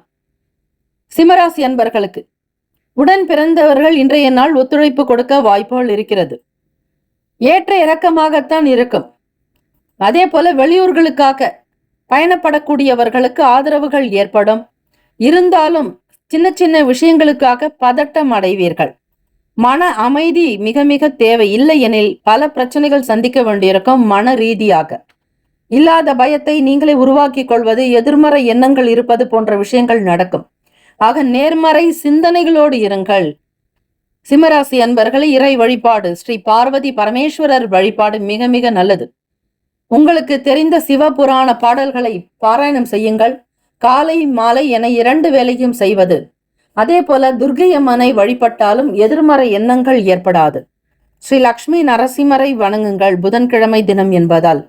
சிம்மராசி அன்பர்களுக்கு உடன் பிறந்தவர்கள் இன்றைய நாள் ஒத்துழைப்பு கொடுக்க வாய்ப்புகள் இருக்கிறது. ஏற்ற இறக்கமாகத்தான் இருக்கும். அதே போல வெளியூர்களுக்காக பயணப்படக்கூடியவர்களுக்கு ஆதரவுகள் ஏற்படும். இருந்தாலும் சின்ன சின்ன விஷயங்களுக்காக பதட்டம் அடைவீர்கள். மன அமைதி மிக மிக தேவை. இல்லை எனில் பல பிரச்சனைகள் சந்திக்க வேண்டியிருக்கும். மன ரீதியாக இல்லாத பயத்தை நீங்களே உருவாக்கிக் கொள்வது, எதிர்மறை எண்ணங்கள் இருப்பது போன்ற விஷயங்கள் நடக்கும். ஆக நேர்மறை சிந்தனைகளோடு இருங்கள். சிம்மராசி அன்பர்களே, இறை வழிபாடு, ஸ்ரீ பார்வதி பரமேஸ்வரர் வழிபாடு மிக மிக நல்லது. உங்களுக்கு தெரிந்த சிவபுராண பாடல்களை பாராயணம் செய்யுங்கள். காலை மாலை என 2 வேளையும் செய்வது. அதே போல துர்க்கை அம்மனை வழிபட்டாலும் எதிர்மறை எண்ணங்கள் ஏற்படாது. ஸ்ரீ லக்ஷ்மி நரசிம்மரை வணங்குங்கள். புதன்கிழமை தினம் என்பதால்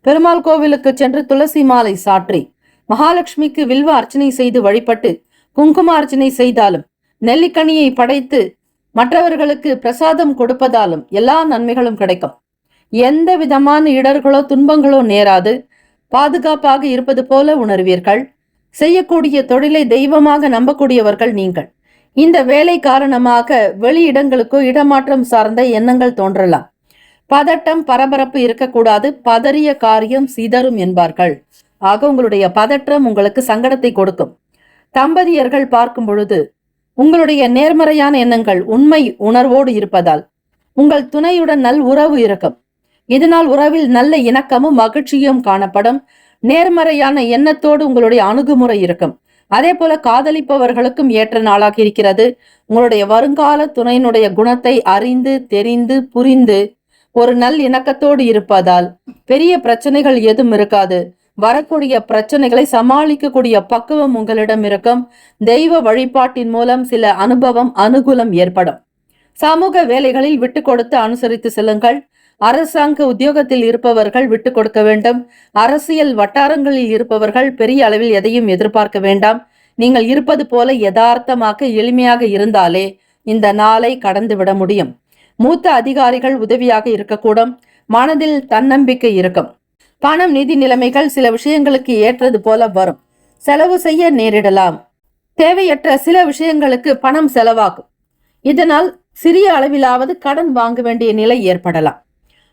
பெருமாள் கோவிலுக்கு சென்று துளசி மாலை சாற்றி மகாலட்சுமிக்கு வில்வ அர்ச்சனை செய்து வழிபட்டு குங்கும அர்ச்சனை செய்தாலும், நெல்லிக்கனியை படைத்து மற்றவர்களுக்கு பிரசாதம் கொடுப்பதாலும் எல்லா நன்மைகளும் கிடைக்கும். எந்த விதமான இடர்களோ துன்பங்களோ நேராது. பாதுகாப்பாக இருப்பது போல உணர்வீர்கள். செய்யக்கூடிய தொழிலை தெய்வமாக நம்பக்கூடியவர்கள் நீங்கள். இந்த வேலை காரணமாக வெளியிடங்களுக்கோ இடமாற்றம் சார்ந்த எண்ணங்கள் தோன்றலாம். பதட்டம் பரபரப்பு இருக்கக்கூடாது. பதறிய காரியம் சிதறும் என்பார்கள். ஆக உங்களுடைய பதற்றம் உங்களுக்கு சங்கடத்தை கொடுக்கும். தம்பதியர்கள் பார்க்கும் பொழுது உங்களுடைய நேர்மறையான எண்ணங்கள் உண்மை உணர்வோடு இருப்பதால் உங்கள் துணையுடன் நல் உறவு இருக்கும். இதனால் உறவில் நல்ல இணக்கமும் மகிழ்ச்சியும் காணப்படும். நேர்மறையான எண்ணத்தோடு உங்களுடைய அணுகுமுறை இருக்கும். அதே போல காதலிப்பவர்களுக்கும் ஏற்ற நாளாக இருக்கிறது. உங்களுடைய வருங்கால துணையினுடைய குணத்தை அறிந்து தெரிந்து புரிந்து ஒரு நல் இணக்கத்தோடு இருப்பதால் பெரிய பிரச்சனைகள் எதுவும் இருக்காது. வரக்கூடிய பிரச்சனைகளை சமாளிக்கக்கூடிய பக்குவம் உங்களிடம் இருக்கும். தெய்வ வழிபாட்டின் மூலம் சில அனுபவம் அனுகூலம் ஏற்படும். சமூக வேலைகளில் விட்டு கொடுத்து அனுசரித்து செல்லுங்கள். அரசாங்க உத்தியோகத்தில் இருப்பவர்கள் விட்டு கொடுக்க வேண்டும். அரசியல் வட்டாரங்களில் இருப்பவர்கள் பெரிய அளவில் எதையும் எதிர்பார்க்க வேண்டாம். நீங்கள் இருப்பது போல யதார்த்தமாக எளிமையாக இருந்தாலே இந்த நாளை கடந்து விட முடியும். மூத்த அதிகாரிகள் உதவியாக இருக்கக்கூடும். மனதில் தன்னம்பிக்கை இருக்கும். பணம் நிதி நிலைமைகள் சில விஷயங்களுக்கு ஏற்றது போல வரும். செலவு செய்ய நேரிடலாம். தேவையற்ற சில விஷயங்களுக்கு பணம் செலவாகும். இதனால் சிறிய அளவிலாவது கடன் வாங்க வேண்டிய நிலை ஏற்படலாம்.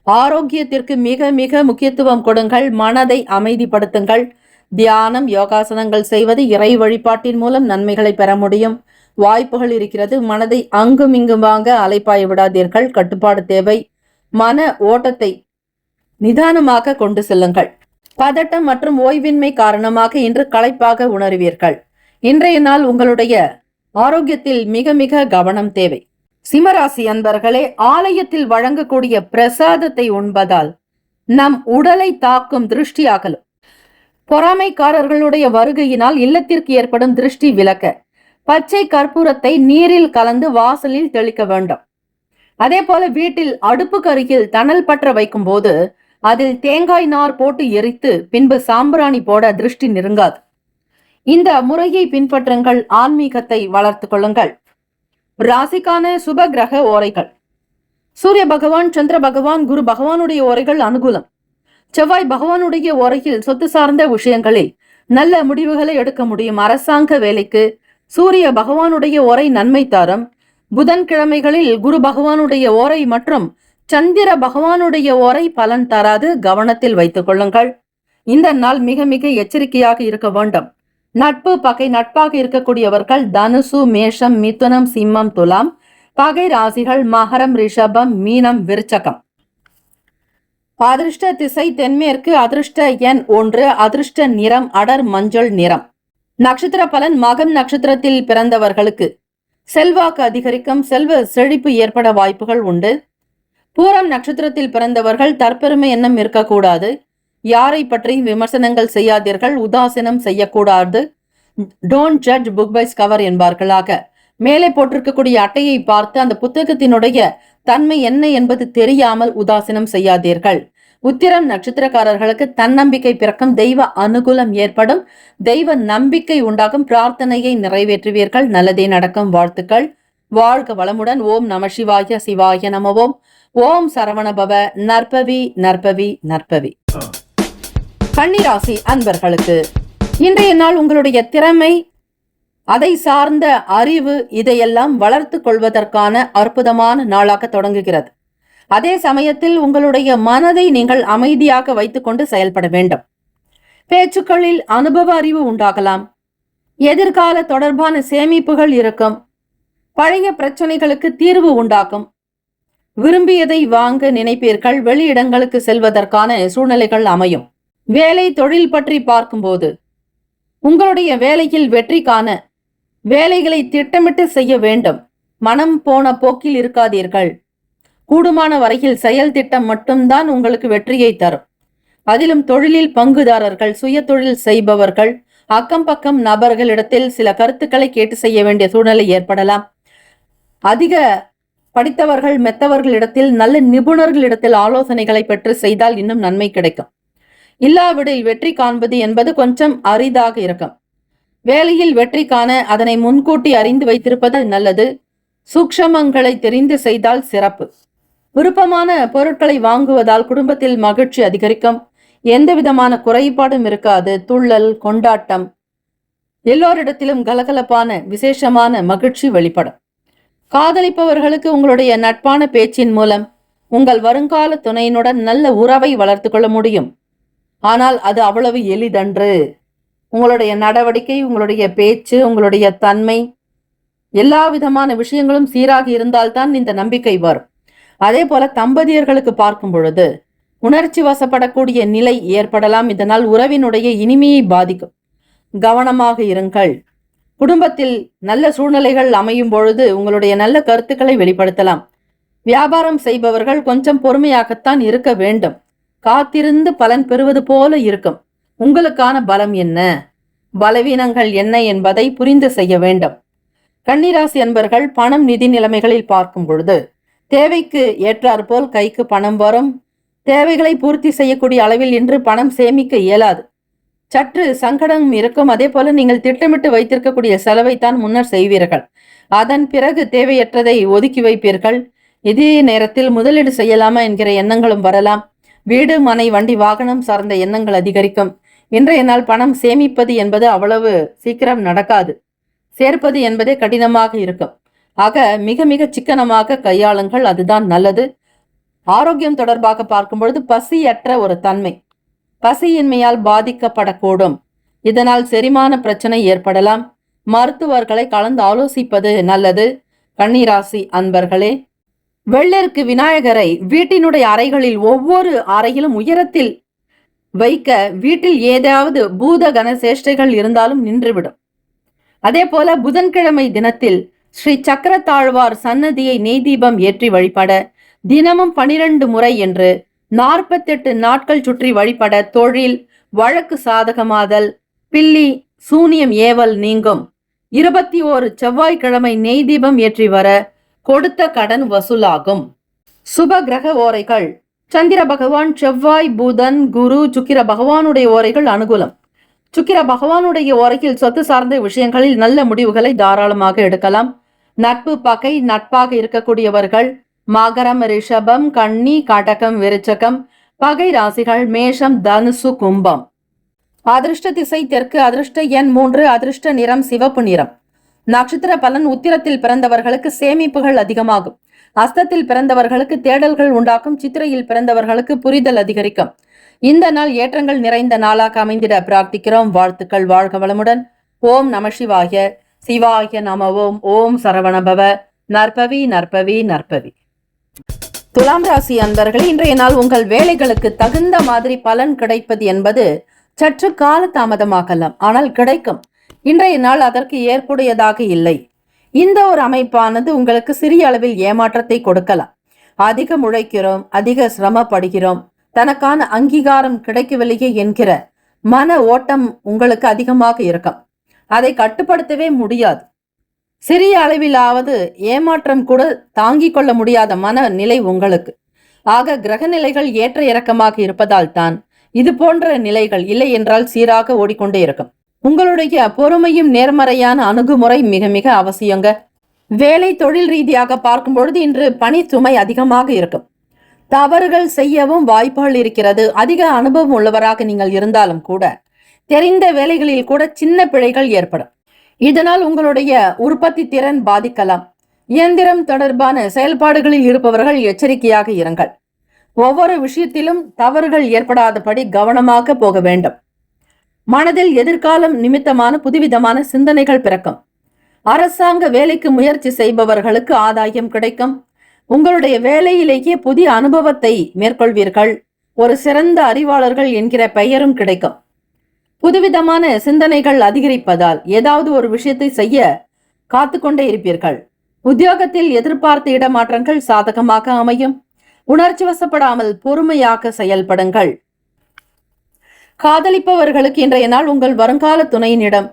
ஆரோக்கியத்திற்கு மிக மிக முக்கியத்துவம் கொடுங்கள். மனதை அமைதிப்படுத்துங்கள். தியானம் யோகாசனங்கள் செய்வது, இறை வழிபாட்டின் மூலம் நன்மைகளை பெற முடியும். வாய்ப்புகள் இருக்கிறது. மனதை அங்கும் இங்குமாக அலைப்பாய விடாதீர்கள். கட்டுப்பாடு தேவை. மன ஓட்டத்தை நிதானமாக கொண்டு செல்லுங்கள். பதட்டம் மற்றும் ஓய்வின்மை காரணமாக இன்று களைப்பாக உணர்வீர்கள். இன்றைய நாள் உங்களுடைய ஆரோக்கியத்தில் மிக மிக கவனம் தேவை. சிம்மராசி அன்பர்களே, ஆலயத்தில் வழங்கக்கூடிய பிரசாதத்தை உண்பதால் நம் உடலை தாக்கும் திருஷ்டி அகலும். பொறாமைக்காரர்களுடைய வருகையினால் இல்லத்திற்கு ஏற்படும் திருஷ்டி விலக்க பச்சை கற்பூரத்தை நீரில் கலந்து வாசலில் தெளிக்க வேண்டும். அதே போல வீட்டில் அடுப்புக்கு அருகில் தணல் பற்ற வைக்கும் போது அதில் தேங்காய் நார் போட்டு எரித்து பின்பு சாம்பிராணி போட திருஷ்டி நெருங்காது. இந்த முறையை பின்பற்றுங்கள். ஆன்மீகத்தை வளர்த்து கொள்ளுங்கள். ராசிக்கான சுப கிரக ஓரைகள்: சூரிய பகவான், சந்திர பகவான், குரு பகவானுடைய ஓரைகள் அனுகூலம். செவ்வாய் பகவானுடைய ஓரையில் சொத்து சார்ந்த விஷயங்களில் நல்ல முடிவுகளை எடுக்க முடியும். அரசாங்க வேலைக்கு சூரிய பகவானுடைய ஓரை நன்மை தரும். புதன்கிழமைகளில் குரு பகவானுடைய ஓரை மற்றும் சந்திர பகவானுடைய ஓரை பலன் தராது. கவனத்தில் வைத்துக் கொள்ளுங்கள். இந்த நாள் மிக மிக எச்சரிக்கையாக இருக்க வேண்டும். நட்பு பகை நட்பாக இருக்கக்கூடியவர்கள் தனுசு, மேஷம், மிதுனம், சிம்மம், துலாம். பகை ராசிகள் மகரம், ரிஷபம், மீனம், விருச்சகம். அதிர்ஷ்ட திசை தென்மேற்கு. அதிர்ஷ்ட எண் 1. அதிர்ஷ்ட நிறம் அடர் மஞ்சள் நிறம். நட்சத்திர பலன்: மகம் நட்சத்திரத்தில் பிறந்தவர்களுக்கு செல்வாக்கு அதிகரிக்கும். செல்வ செழிப்பு ஏற்பட வாய்ப்புகள் உண்டு. பூரம் நட்சத்திரத்தில் பிறந்தவர்கள் தற்பெருமை எண்ணம் இருக்கக்கூடாது. யாரை பற்றி விமர்சனங்கள் செய்யாதீர்கள். உதாசீனம் செய்யக்கூடாது. Don't judge book by cover என்பார்களாக. மேலே போட்டிருக்கக்கூடிய அட்டையை பார்த்து அந்த புத்தகத்தினுடைய தன்மை என்ன என்பது தெரியாமல் உதாசீனம் செய்யாதீர்கள். உத்திரம் நட்சத்திரக்காரர்களுக்கு தன்னம்பிக்கை பிறக்கும். தெய்வ அனுகூலம் ஏற்படும். தெய்வ நம்பிக்கை உண்டாகும். பிரார்த்தனையை நிறைவேற்றுவீர்கள். நல்லதே நடக்கும். வாழ்த்துக்கள். வாழ்க வளமுடன். ஓம் நம சிவாய. சிவாய நம. ஓம் சரவணபவ. நற்பவி நற்பவி நற்பவி. கன்னிராசி அன்பர்களுக்கு இன்றைய நாள் உங்களுடைய திறமை, அதை சார்ந்த அறிவு, இதையெல்லாம் வளர்த்து கொள்வதற்கான அற்புதமான நாளாக தொடங்குகிறது. அதே சமயத்தில் உங்களுடைய மனதை நீங்கள் அமைதியாக வைத்துக்கொண்டு செயல்பட வேண்டும். பேச்சுக்களில் அனுபவ அறிவு உண்டாகலாம். எதிர்கால தொடர்பான சேமிப்புகள் இருக்கும். பழைய பிரச்சனைகளுக்கு தீர்வு உண்டாக்கும். விரும்பியதை வாங்க நினைப்பீர்கள். வெளியிடங்களுக்கு செல்வதற்கான சூழ்நிலைகள் அமையும். வேலை தொழில் பற்றி பார்க்கும்போது உங்களுடைய வேலையில் வெற்றி காண வேலைகளை திட்டமிட்டு செய்ய வேண்டும். மனம் போன போக்கில் இருக்காதீர்கள். கூடுமான வரையில் செயல் திட்டம் மட்டும்தான் உங்களுக்கு வெற்றியை தரும். அதிலும் தொழிலில் பங்குதாரர்கள், சுய தொழில் செய்பவர்கள், அக்கம் பக்கம் நபர்களிடத்தில் சில கருத்துக்களை கேட்டு செய்ய வேண்டிய சூழ்நிலை ஏற்படலாம். அதிக படித்தவர்கள் மெத்தவர்களிடத்தில், நல்ல நிபுணர்களிடத்தில் ஆலோசனைகளை பெற்று செய்தால் இன்னும் நன்மை கிடைக்கும். இல்லாவிடில் வெற்றி காண்பது என்பது கொஞ்சம் அரிதாக இருக்கும். வேலையில் வெற்றி காண அதனை முன்கூட்டி அறிந்து வைத்திருப்பது நல்லது. சூக்ஷமங்களை தெரிந்து செய்தால் சிறப்பு. விருப்பமான பொருட்களை வாங்குவதால் குடும்பத்தில் மகிழ்ச்சி அதிகரிக்கும். எந்த விதமான குறைபாடும் இருக்காது. துள்ளல், கொண்டாட்டம், எல்லோரிடத்திலும் கலகலப்பான விசேஷமான மகிழ்ச்சி வெளிப்படும். காதலிப்பவர்களுக்கு உங்களுடைய நட்பான பேச்சின் மூலம் உங்கள் வருங்கால துணையினுடன் நல்ல உறவை வளர்த்து கொள்ள முடியும். ஆனால் அது அவ்வளவு எளிதன்று. உங்களுடைய நடவடிக்கை, உங்களுடைய பேச்சு, உங்களுடைய தன்மை, எல்லா விதமான விஷயங்களும் சீராக இருந்தால்தான் இந்த நம்பிக்கை வரும். அதே போல தம்பதியர்களுக்கு பார்க்கும் பொழுது உணர்ச்சி வசப்படக்கூடிய நிலை ஏற்படலாம். இதனால் உறவினுடைய இனிமையை பாதிக்கும். கவனமாக இருங்கள். குடும்பத்தில் நல்ல சூழ்நிலைகள் அமையும் பொழுது உங்களுடைய நல்ல கருத்துக்களை வெளிப்படுத்தலாம். வியாபாரம் செய்பவர்கள் கொஞ்சம் பொறுமையாகத்தான் இருக்க வேண்டும். காத்திருந்து பலன் பெறுவது போல இருக்கும். உங்களுக்கான பலம் என்ன, பலவீனங்கள் என்ன என்பதை புரிந்து செய்ய வேண்டும். கன்னிராசி அன்பர்கள் பணம் நிதி நிலைமைகளில் பார்க்கும் பொழுது தேவைக்கு ஏற்றாற்போல் கைக்கு பணம் வரும். தேவைகளை பூர்த்தி செய்யக்கூடிய அளவில் இன்று பணம் சேமிக்க இயலாது. சற்று சங்கடம் இருக்கும். அதே போல நீங்கள் திட்டமிட்டு வைத்திருக்கக்கூடிய செலவைத்தான் முன்னர் செய்வீர்கள். அதன் பிறகு தேவையற்றதை ஒதுக்கி வைப்பீர்கள். இதே நேரத்தில் முதலீடு செய்யலாமா என்கிற எண்ணங்களும் வரலாம். வீடு, மனை, வண்டி, வாகனம் சார்ந்த எண்ணங்கள் அதிகரிக்கும். இன்றைய நாள் பணம் சேமிப்பது என்பது அவ்வளவு சீக்கிரம் நடக்காது. சேர்ப்பது என்பதே கடினமாக இருக்கும். ஆக மிக மிக சிக்கனமாக கையாளுங்கள், அதுதான் நல்லது. ஆரோக்கியம் தொடர்பாக பார்க்கும்பொழுது பசியற்ற ஒரு தன்மை, பசியின்மையால் பாதிக்கப்படக்கூடும். இதனால் செரிமான பிரச்சனை ஏற்படலாம். மருத்துவர்களை கலந்து ஆலோசிப்பது நல்லது. கன்னிராசி அன்பர்களே, வெள்ளருக்கு விநாயகரை வீட்டினுடைய அறைகளில் ஒவ்வொரு அறையிலும் உயரத்தில் வைக்க வீட்டில் ஏதாவது பூத கன சேஷ்டைகள் இருந்தாலும் நின்றுவிடும். அதே போல புதன்கிழமை தினத்தில் ஸ்ரீ சக்கரத்தாழ்வார் சன்னதியை நெய் தீபம் ஏற்றி வழிபட, தினமும் 12 முறை என்று 48 நாட்கள் சுற்றி வழிபட தொழில் வழக்கு சாதகமாதல், பில்லி சூனியம் ஏவல் நீங்கும். 21 செவ்வாய்க்கிழமை நெய் தீபம் ஏற்றி வர கொடுத்த கடன் வசூலாகும். சுப கிரக ஓரைகள்: சந்திர பகவான், செவ்வாய், புதன், குரு, சுக்கிர பகவானுடைய ஓரைகள் அனுகூலம். சுக்கிர பகவானுடைய ஓரையில் சொத்து சார்ந்த விஷயங்களில் நல்ல முடிவுகளை தாராளமாக எடுக்கலாம். நட்பு பகை நட்பாக இருக்கக்கூடியவர்கள் மகரம், ரிஷபம், கன்னி, கடகம், விருச்சகம். பகை ராசிகள் மேஷம், தனுசு, கும்பம். அதிர்ஷ்ட திசை தெற்கு. அதிர்ஷ்ட எண் 3. அதிர்ஷ்ட நிறம் சிவப்பு நிறம். நட்சத்திர பலன்: உத்திரத்தில் பிறந்தவர்களுக்கு சேமிப்புகள் அதிகமாகும். அஸ்தத்தில் பிறந்தவர்களுக்கு தேடல்கள் உண்டாக்கும். சித்திரையில் பிறந்தவர்களுக்கு புரிதல் அதிகரிக்கும். இந்த நாள் ஏற்றங்கள் நிறைந்த நாளாக அமைந்திட பிரார்த்திக்கிறோம். வாழ்த்துக்கள். வாழ்க வளமுடன். ஓம் நம சிவாய. சிவாய நம ஓம். ஓம் சரவணபவ. நற்பவி நற்பவி நற்பவி. துலாம் ராசி அன்பர்களே, இன்றைய நாள் உங்கள் வேலைகளுக்கு தகுந்த மாதிரி பலன் கிடைப்பது என்பது சற்று கால தாமதமாகலாம், ஆனால் கிடைக்கும். இன்றைய நாள் அதற்கு ஏற்புடையதாக இல்லை. இந்த ஒரு அமைப்பானது உங்களுக்கு சிறிய அளவில் ஏமாற்றத்தை கொடுக்கலாம். அதிகம் உழைக்கிறோம், அதிக சிரமப்படுகிறோம், தனக்கான அங்கீகாரம் கிடைக்கவில்லையே என்கிற மன ஓட்டம் உங்களுக்கு அதிகமாக இருக்கும். அதை கட்டுப்படுத்தவே முடியாது. சிறிய அளவிலாவது ஏமாற்றம் கூட தாங்கிக் கொள்ள முடியாத மன நிலை உங்களுக்கு. ஆக கிரக நிலைகள் ஏற்ற இறக்கமாக இருப்பதால் தான் இது போன்ற நிலைகள், இல்லை என்றால் சீராக ஓடிக்கொண்டே இருக்கும். உங்களுடைய பொறுமையும் நேர்மறையான அணுகுமுறை மிக மிக அவசியங்க. வேலை தொழில் ரீதியாக பார்க்கும் பொழுது இன்று பணி சுமை அதிகமாக இருக்கும். தவறுகள் செய்யவும் வாய்ப்புகள் இருக்கிறது. அதிக அனுபவம் உள்ளவராக நீங்கள் இருந்தாலும் கூட தெரிந்த வேலைகளில் கூட சின்ன பிழைகள் ஏற்படும். இதனால் உங்களுடைய உற்பத்தி திறன் பாதிக்கலாம். இயந்திரம் தொடர்பான செயல்பாடுகளில் இருப்பவர்கள் எச்சரிக்கையாக இருங்கள். ஒவ்வொரு விஷயத்திலும் தவறுகள் ஏற்படாதபடி கவனமாக போக வேண்டும். மனதில் எதிர்காலம் நிமித்தமான புதுவிதமான சிந்தனைகள் பிறக்கும். அரசாங்க வேலைக்கு முயற்சி செய்பவர்களுக்கு ஆதாயம் கிடைக்கும். உங்களுடைய வேலையிலேயே புதிய அனுபவத்தை மேற்கொள்வீர்கள். ஒரு சிறந்த அறிவாளர்கள் என்கிற பெயரும் கிடைக்கும். புதுவிதமான சிந்தனைகள் அதிகரிப்பதால் ஏதாவது ஒரு விஷயத்தை செய்ய காத்துக்கொண்டே இருப்பீர்கள். உத்தியோகத்தில் எதிர்பார்த்த இடமாற்றங்கள் சாதகமாக அமையும். உணர்ச்சி வசப்படாமல் பொறுமையாக செயல்படுங்கள். காதலிப்பவர்களுக்கு இன்றைய நாள் உங்கள் வருங்கால துணையினிடம்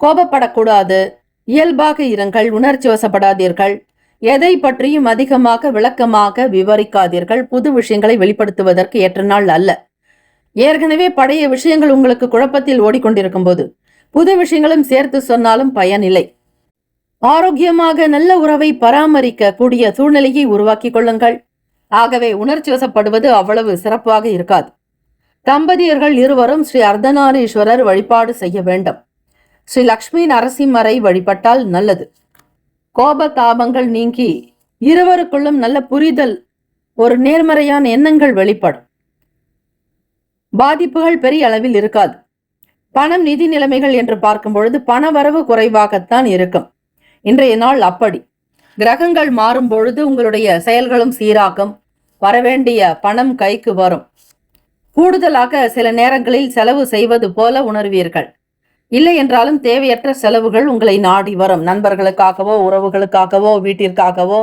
கோபப்படக்கூடாது. இயல்பாக இருங்கள். உணர்ச்சி வசப்படாதீர்கள். எதை பற்றியும் அதிகமாக விளக்கமாக விவரிக்காதீர்கள். புது விஷயங்களை வெளிப்படுத்துவதற்கு ஏற்ற நாள் அல்ல. ஏற்கனவே பழைய விஷயங்கள் உங்களுக்கு குழப்பத்தில் ஓடிக்கொண்டிருக்கும் போது புது விஷயங்களும் சேர்த்து சொன்னாலும் பயனில்லை. ஆரோக்கியமாக நல்ல உறவை பராமரிக்க கூடிய சூழ்நிலையை உருவாக்கி கொள்ளுங்கள். ஆகவே உணர்ச்சி வசப்படுவது அவ்வளவு சிறப்பாக இருக்காது. தம்பதியர்கள் இருவரும் ஸ்ரீ அர்த்தநாரீஸ்வரர் வழிபாடு செய்ய வேண்டும். ஸ்ரீ லக்ஷ்மி நரசிம்மரை வழிபட்டால் நல்லது. கோப தாபங்கள் நீங்கி இருவருக்குள்ளும் நல்ல புரிதல், ஒரு நேர்மறையான எண்ணங்கள் வெளிப்படும். பாதிப்புகள் பெரிய அளவில் இருக்காது. பணம் நிதி நிலைமைகள் என்று பார்க்கும் பொழுது பண வரவு குறைவாகத்தான் இருக்கும். இன்றைய நாள் அப்படி. கிரகங்கள் மாறும் பொழுது உங்களுடைய செயல்களும் சீராகும். வரவேண்டிய பணம் கைக்கு வரும். கூடுதலாக சில நேரங்களில் செலவு செய்வது போல உணர்வீர்கள். இல்லை என்றாலும் தேவையற்ற செலவுகள் உங்களை நாடி வரும். நண்பர்களுக்காகவோ உறவுகளுக்காகவோ வீட்டிற்காகவோ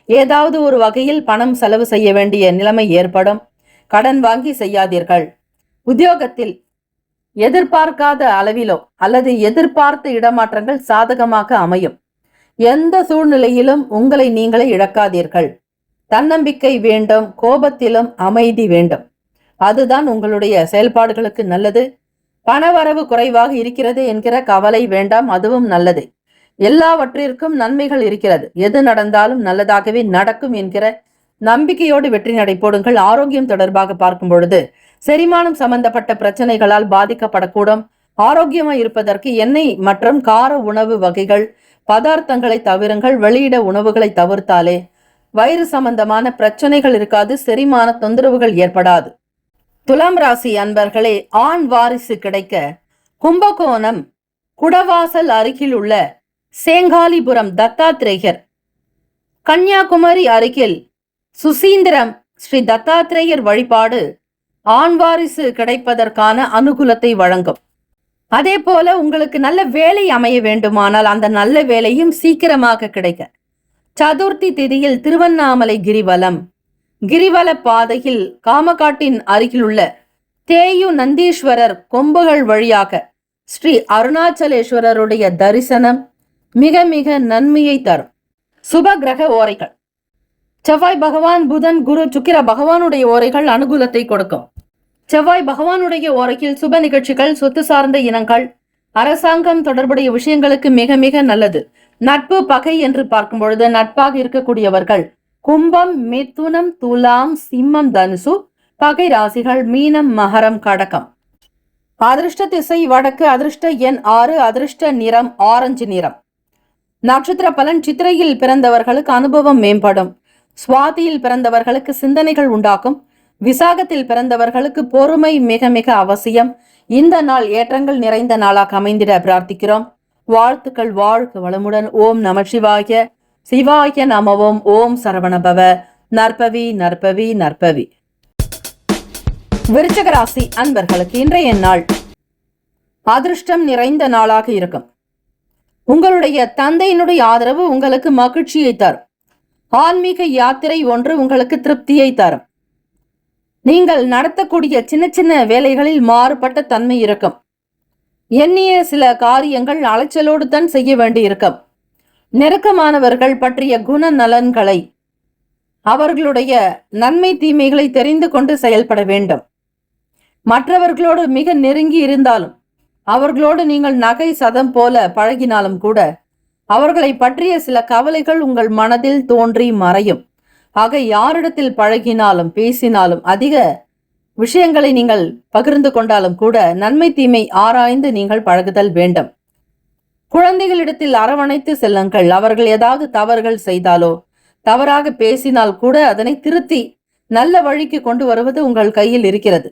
ஏதாவது ஒரு வகையில் பணம் செலவு செய்ய வேண்டிய நிலைமை ஏற்படும். கடன் வாங்கி செய்யாதீர்கள். உத்தியோகத்தில் எதிர்பார்க்காத அளவிலோ அல்லது எதிர்பார்த்த இடமாற்றங்கள் சாதகமாக அமையும். எந்த சூழ்நிலையிலும் உங்களை நீங்களே இழக்காதீர்கள். தன்னம்பிக்கை வேண்டும். கோபத்திலும் அமைதி வேண்டும். அதுதான் உங்களுடைய செயல்பாடுகளுக்கு நல்லது. பணவரவு குறைவாக இருக்கிறது என்கிற கவலை வேண்டாம். அதுவும் நல்லது. எல்லாவற்றிற்கும் நன்மைகள் இருக்கிறது. எது நடந்தாலும் நல்லதாகவே நடக்கும் என்கிற நம்பிக்கையோடு வெற்றி நடை போடுங்கள். ஆரோக்கியம் தொடர்பாக பார்க்கும் பொழுது செரிமானம் சம்பந்தப்பட்ட பிரச்சனைகளால் பாதிக்கப்படக்கூடும். ஆரோக்கியமாய் இருப்பதற்கு எண்ணெய் மற்றும் கார உணவு வகைகள் பதார்த்தங்களை தவிருங்கள். வெளியிட உணவுகளை தவிர்த்தாலே வயிறு சம்பந்தமான பிரச்சனைகள் இருக்காது. செரிமான தொந்தரவுகள் ஏற்படாது. துலாம் ராசி அன்பர்களே, ஆண் வாரிசு கிடைக்க கும்பகோணம் குடவாசல் அருகில் உள்ள சேங்காலிபுரம் தத்தாத்ரேயர், கன்னியாகுமரி அருகில் சுசீந்திரம் ஸ்ரீ தத்தாத்ரேயர் வழிபாடு ஆண் வாரிசு கிடைப்பதற்கான அனுகூலத்தை வழங்கும். அதே போல உங்களுக்கு நல்ல வேலை அமைய வேண்டுமானால் அந்த நல்ல வேலையும் சீக்கிரமாக கிடைக்க சதுர்த்தி திதியில் திருவண்ணாமலை கிரிவலம், கிரிவல பாதையில் காமகாட்டின் அருகில் உள்ள தேயு நந்தீஸ்வரர் கொம்புகள் வழியாக ஸ்ரீ அருணாச்சலேஸ்வரருடைய தரிசனம் மிக மிக நன்மையை தரும். சுப கிரக ஓரைகள். செவ்வாய் பகவான், புதன், குரு, சுக்கிர பகவானுடைய ஓரைகள் அனுகூலத்தை கொடுக்கும். செவ்வாய் பகவானுடைய ஓரையில் சுப நிகழ்ச்சிகள், சொத்து சார்ந்த இனங்கள், அரசாங்கம் தொடர்புடைய விஷயங்களுக்கு மிக மிக நல்லது. நட்பு பகை என்று பார்க்கும் பொழுது நட்பாக இருக்கக்கூடியவர்கள் கும்பம், மிதுனம், துலாம், சிம்மம், தனுசு. பகை ராசிகள் மீனம், மகரம், கடகம். அதிர்ஷ்ட திசை வடக்கு. அதிர்ஷ்ட எண் 6. அதிர்ஷ்ட நிறம் ஆரஞ்சு நிறம். நட்சத்திர பலன். சித்திரையில் பிறந்தவர்களுக்கு அனுபவம் மேம்படும். சுவாதியில் பிறந்தவர்களுக்கு சிந்தனைகள் உண்டாக்கும். விசாகத்தில் பிறந்தவர்களுக்கு பொறுமை மிக மிக அவசியம். இந்த நாள் ஏற்றங்கள் நிறைந்த நாளாக அமைந்திட பிரார்த்திக்கிறோம். வாழ்த்துக்கள். வாழ்க வளமுடன். ஓம் நம சிவாய. சிவாய நமவோம். ஓம் சரவணபவ. நற்பவி நற்பவி நற்பவி. விருச்சிக ராசி அன்பர்களுக்கு இன்றைய நாள் அதிர்ஷ்டம் நிறைந்த நாளாக இருக்கும். உங்களுடைய தந்தையினுடைய ஆதரவு உங்களுக்கு மகிழ்ச்சியை தரும். ஆன்மீக யாத்திரை ஒன்று உங்களுக்கு திருப்தியை தரும். நீங்கள் நடத்தக்கூடிய சின்ன சின்ன வேலைகளில் மாறுபட்ட தன்மை இருக்கும். எண்ணிய சில காரியங்கள் அலைச்சலோடு தான் செய்ய வேண்டி இருக்கும். நெருக்கமானவர்கள் பற்றிய குண நலன்களை, அவர்களுடைய நன்மை தீமைகளை தெரிந்து கொண்டு செயல்பட வேண்டும். மற்றவர்களோடு மிக நெருங்கி இருந்தாலும், அவர்களோடு நீங்கள் நகை சதம் போல பழகினாலும் கூட அவர்களை பற்றிய சில கவலைகள் உங்கள் மனதில் தோன்றி மறையும். ஆக யாரிடத்தில் பழகினாலும் பேசினாலும் அதிக விஷயங்களை நீங்கள் பகிர்ந்து கொண்டாலும் கூட நன்மை தீமை ஆராய்ந்து நீங்கள் பழகுதல் வேண்டும். குழந்தைகளிடத்தில் அரவணைத்து செல்லுங்கள். அவர்கள் ஏதாவது தவறுகள் செய்தாலோ தவறாக பேசினால் கூட அதனை திருத்தி நல்ல வழிக்கு கொண்டு வருவது உங்கள் கையில் இருக்கிறது.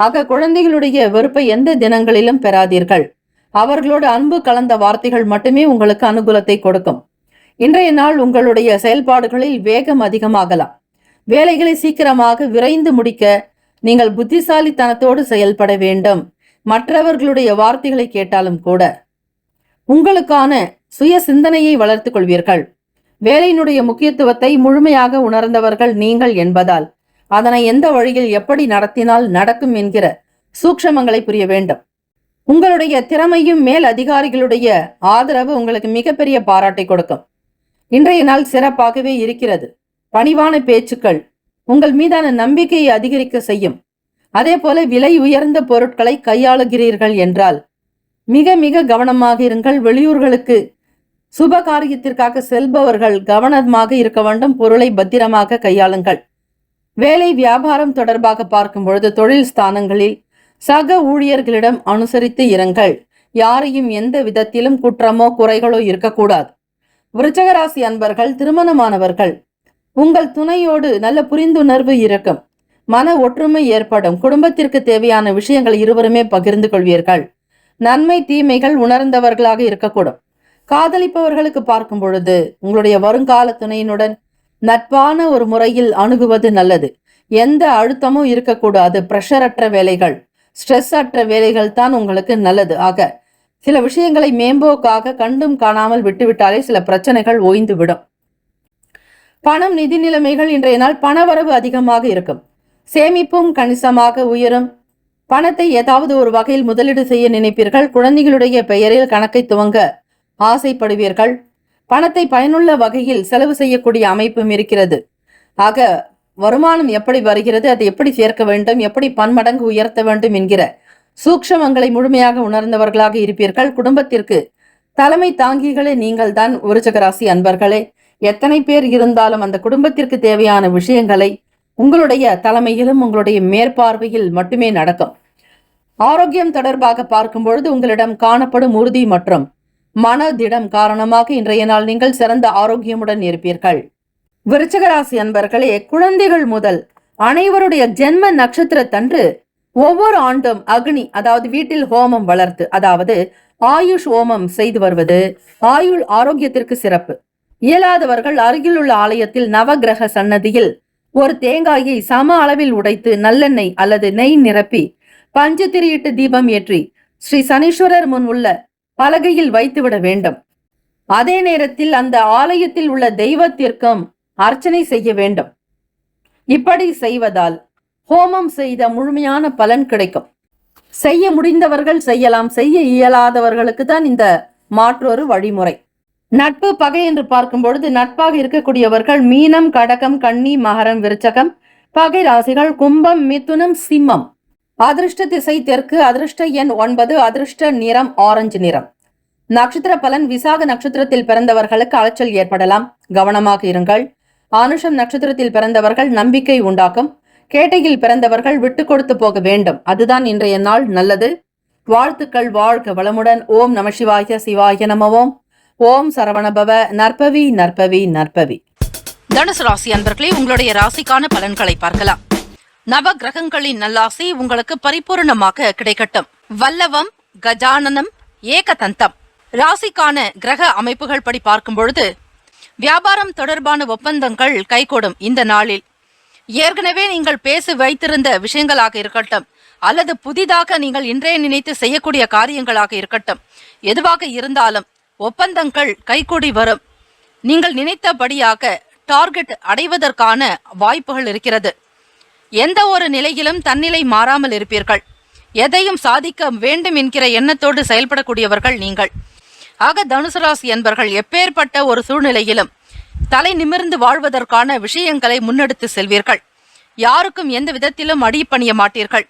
ஆக குழந்தைகளுடைய வெறுப்பை எந்த தினங்களிலும் பெறாதீர்கள். அவர்களோடு அன்பு கலந்த வார்த்தைகள் மட்டுமே உங்களுக்கு அனுகூலத்தை கொடுக்கும். இன்றைய நாள் உங்களுடைய செயல்பாடுகளில் வேகம் அதிகமாகலாம். வேலைகளை சீக்கிரமாக விரைந்து முடிக்க நீங்கள் புத்திசாலித்தனத்தோடு செயல்பட வேண்டும். மற்றவர்களுடைய வார்த்தைகளை கேட்டாலும் கூட உங்களுக்கான சுய சிந்தனையை வளர்த்துக் கொள்வீர்கள். வேலையினுடைய முக்கியத்துவத்தை முழுமையாக உணர்ந்தவர்கள் நீங்கள் என்பதால் அதனை எந்த வழியில் எப்படி நடத்தினால் நடக்கும் என்கிற சூக்ஷமங்களை புரிய வேண்டும். உங்களுடைய திறமையும் மேல் அதிகாரிகளுடைய ஆதரவு உங்களுக்கு மிகப்பெரிய பாராட்டை கொடுக்கும். இன்றைய நாள் சிறப்பாகவே இருக்கிறது. பணிவான பேச்சுக்கள் உங்கள் மீதான நம்பிக்கையை அதிகரிக்க செய்யும். அதே போல விலை உயர்ந்த பொருட்களை கையாளுகிறீர்கள் என்றால் மிக மிக கவனமாக இருங்கள். வெளியூர்களுக்கு சுப காரியத்திற்காக செல்பவர்கள் கவனமாக இருக்க வேண்டும். பொருளை பத்திரமாக கையாளுங்கள். வேலை வியாபாரம் தொடர்பாக பார்க்கும் பொழுது தொழில் ஸ்தானங்களில் சக ஊழியர்களிடம் அனுசரித்து இருங்கள். யாரையும் எந்த விதத்திலும் குற்றமோ குறைகளோ இருக்கக்கூடாது. விருச்சிக ராசி அன்பர்கள், திருமணமானவர்கள், உங்கள் துணையோடு நல்ல புரிந்துணர்வு இருக்கும். மன ஒற்றுமை ஏற்படும். குடும்பத்திற்கு தேவையான விஷயங்கள் இருவருமே பகிர்ந்து கொள்வீர்கள். நன்மை தீமைகள் உணர்ந்தவர்களாக இருக்கக்கூடும். காதலிப்பவர்களுக்கு பார்க்கும் பொழுது உங்களுடைய வருங்கால துணையினுடன் நட்பான ஒரு முறையில் அணுகுவது நல்லது. எந்த அழுத்தமும் இருக்கக்கூடாது. பிரஷரற்ற வேலைகள், ஸ்ட்ரெஸ் அற்ற வேலைகள் தான் உங்களுக்கு நல்லது. ஆக சில விஷயங்களை மேம்போக்காக கண்டும் காணாமல் விட்டுவிட்டாலே சில பிரச்சனைகள் ஓய்ந்து விடும். பணம், நிதி நிலைமைகள் இன்றைய நாள் பணவரவு அதிகமாக இருக்கும். சேமிப்பும் கணிசமாக உயரும். பணத்தை ஏதாவது ஒரு வகையில் முதலீடு செய்ய நினைப்பீர்கள். குழந்தைகளுடைய பெயரில் கணக்கை துவங்க ஆசைப்படுவீர்கள். பணத்தை பயனுள்ள வகையில் செலவு செய்யக்கூடிய அமைப்பும் இருக்கிறது. ஆக வருமானம் எப்படி வருகிறது, அதை எப்படி சேர்க்க வேண்டும், எப்படி பன்மடங்கு உயர்த்த வேண்டும் என்கிற சூக்ஷமங்களை முழுமையாக உணர்ந்தவர்களாக இருப்பீர்கள். குடும்பத்திற்கு தலைமை தாங்கிகளே நீங்கள் தான். விருச்சிக ராசி அன்பர்களே, எத்தனை பேர் இருந்தாலும் அந்த குடும்பத்திற்கு தேவையான விஷயங்களை உங்களுடைய தலைமையிலும் உங்களுடைய மேற்பார்வையில் மட்டுமே நடக்கும். ஆரோக்கியம் தொடர்பாக பார்க்கும் பொழுது உங்களிடம் காணப்படும் உறுதி மற்றும் மனதிடம் காரணமாக இன்றைய நாள் நீங்கள் சிறந்த ஆரோக்கியமுடன் இருப்பீர்கள். விருச்சிக ராசி அன்பர்களே, குழந்தைகள் முதல் அனைவருடைய ஜென்ம நட்சத்திரத்தன்று ஒவ்வொரு ஆண்டும் அக்னி, அதாவது வீட்டில் ஹோமம் வளர்த்து, அதாவது ஆயுஷ் ஹோமம் செய்து வருவது ஆயுள் ஆரோக்கியத்திற்கு சிறப்பு. இயலாதவர்கள் அருகில் உள்ள ஆலயத்தில் நவகிரக சன்னதியில் ஒரு தேங்காயை சம அளவில் உடைத்து நல்லெண்ணெய் அல்லது நெய் நிரப்பி பஞ்சு திரியிட்டு தீபம் ஏற்றி ஸ்ரீ சனீஸ்வரர் முன் உள்ள பலகையில் வைத்துவிட வேண்டும். அதே நேரத்தில் அந்த ஆலயத்தில் உள்ள தெய்வத்திற்கும் அர்ச்சனை செய்ய வேண்டும். இப்படி செய்வதால் ஹோமம் செய்த முழுமையான பலன் கிடைக்கும். செய்ய முடிந்தவர்கள் செய்யலாம். செய்ய இயலாதவர்களுக்கு தான் இந்த மாற்றொரு வழிமுறை. நட்பு பகை என்று பார்க்கும் பொழுது நட்பாக இருக்கக்கூடியவர்கள் மீனம், கடகம், கன்னி, மகரம், விருச்சகம். பகை ராசிகள் கும்பம், மிதுனம், சிம்மம். அதிர்ஷ்ட திசை தெற்கு. அதிர்ஷ்ட எண் 9. அதிர்ஷ்ட நிறம் ஆரஞ்சு நிறம். நட்சத்திர பலன். விசாக நட்சத்திரத்தில் பிறந்தவர்களுக்கு அலைச்சல் ஏற்படலாம், கவனமாக இருங்கள். ஆனுஷம் நட்சத்திரத்தில் பிறந்தவர்கள் நம்பிக்கை உண்டாக்கும். கேட்டையில் பிறந்தவர்கள் விட்டு கொடுத்து போக வேண்டும். அதுதான் இன்றைய நாள் நல்லது. வாழ்த்துக்கள். வாழ்க வளமுடன். ஓம் நம சிவாய. சிவாய நம. ஓம் சரவணபவ. நற்பவி நற்பவி நற்பவி. தனுசு ராசி அன்பர்களே, உங்களுடைய ராசிக்கான பலன்களை பார்க்கலாம். நவ கிரகங்களின் நல்லாசி உங்களுக்கு பரிபூர்ணமாக கிடைக்கட்டும். வல்லவம், கஜானனம், ஏகதந்தம். ராசிக்கான கிரக அமைப்புகள் படி பார்க்கும் பொழுது வியாபாரம் தொடர்பான ஒப்பந்தங்கள் கைகூடும். இந்த நாளில் ஏற்கனவே நீங்கள் பேசி வைத்திருந்த விஷயங்களாக இருக்கட்டும் அல்லது புதிதாக நீங்கள் இன்றைய நினைத்து செய்யக்கூடிய காரியங்களாக இருக்கட்டும், எதுவாக இருந்தாலும் ஒப்பந்தங்கள் கைகூடி வரும். நீங்கள் நினைத்தபடியாக டார்கெட் அடைவதற்கான வாய்ப்புகள் இருக்கிறது. எந்த ஒரு நிலையிலும் தன்னிலை மாறாமல் இருப்பீர்கள். எதையும் சாதிக்க வேண்டும் என்கிற எண்ணத்தோடு செயல்படக்கூடியவர்கள் நீங்கள். ஆக தனுசு ராசி என்பர்கள் எப்பேற்பட்ட ஒரு சூழ்நிலையிலும் தலை நிமிர்ந்து வாழ்வதற்கான விஷயங்களை முன்னெடுத்து செல்வீர்கள். யாருக்கும் எந்த விதத்திலும் அடிப்பணிய மாட்டீர்கள்.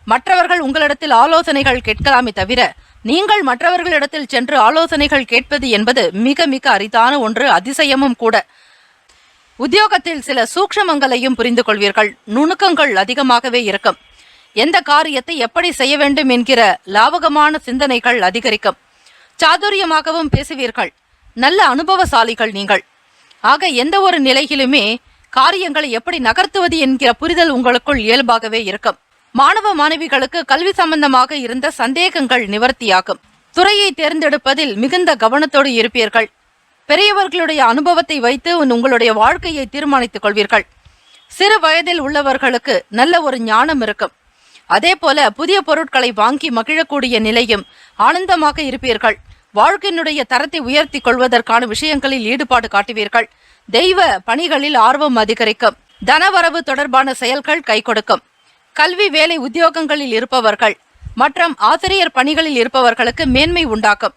மற்றவர்கள் உங்களிடத்தில் ஆலோசனைகள் கேட்கலாமே தவிர நீங்கள் மற்றவர்களிடத்தில் சென்று ஆலோசனைகள் கேட்பது என்பது மிக மிக அரிதான ஒன்று, அதிசயமும் கூட. உத்தியோகத்தில் சில சூக்ஷமங்களையும் புரிந்து கொள்வீர்கள். நுணுக்கங்கள் அதிகமாகவே இருக்கும். எந்த காரியத்தை எப்படி செய்ய வேண்டும் என்கிற லாவகமான சிந்தனைகள் அதிகரிக்கும். சாதுரியமாகவும் பேசுவீர்கள். நல்ல அனுபவசாலிகள் நீங்கள். ஆக எந்த ஒரு நிலையிலுமே காரியங்களை எப்படி நகர்த்துவது என்கிற புரிதல் உங்களுக்குள் இயல்பாகவே இருக்கும். மாணவ மாணவிகளுக்கு கல்வி சம்பந்தமாக இருந்த சந்தேகங்கள் நிவர்த்தியாகும். துறையை தேர்ந்தெடுப்பதில் மிகுந்த கவனத்தோடு இருப்பீர்கள். பெரியவர்களுடைய அனுபவத்தை வைத்து உங்களுடைய வாழ்க்கையை தீர்மானித்துக் கொள்வீர்கள். சிறு வயதில் உள்ளவர்களுக்கு நல்ல ஒரு ஞானம் இருக்கும். அதே போல புதிய பொருட்களை வாங்கி மகிழக்கூடிய நிலையும் ஆனந்தமாக இருப்பீர்கள். வாழ்க்கையினுடைய தரத்தை உயர்த்தி கொள்வதற்கான விஷயங்களில் ஈடுபாடு காட்டுவீர்கள். தெய்வ பணிகளில் ஆர்வம் அதிகரிக்கும். தனவரவு தொடர்பான செயல்கள் கை கொடுக்கும். கல்வி வேலை உத்தியோகங்களில் இருப்பவர்கள் மற்றும் ஆசிரியர் பணிகளில் இருப்பவர்களுக்கு மேன்மை உண்டாக்கும்.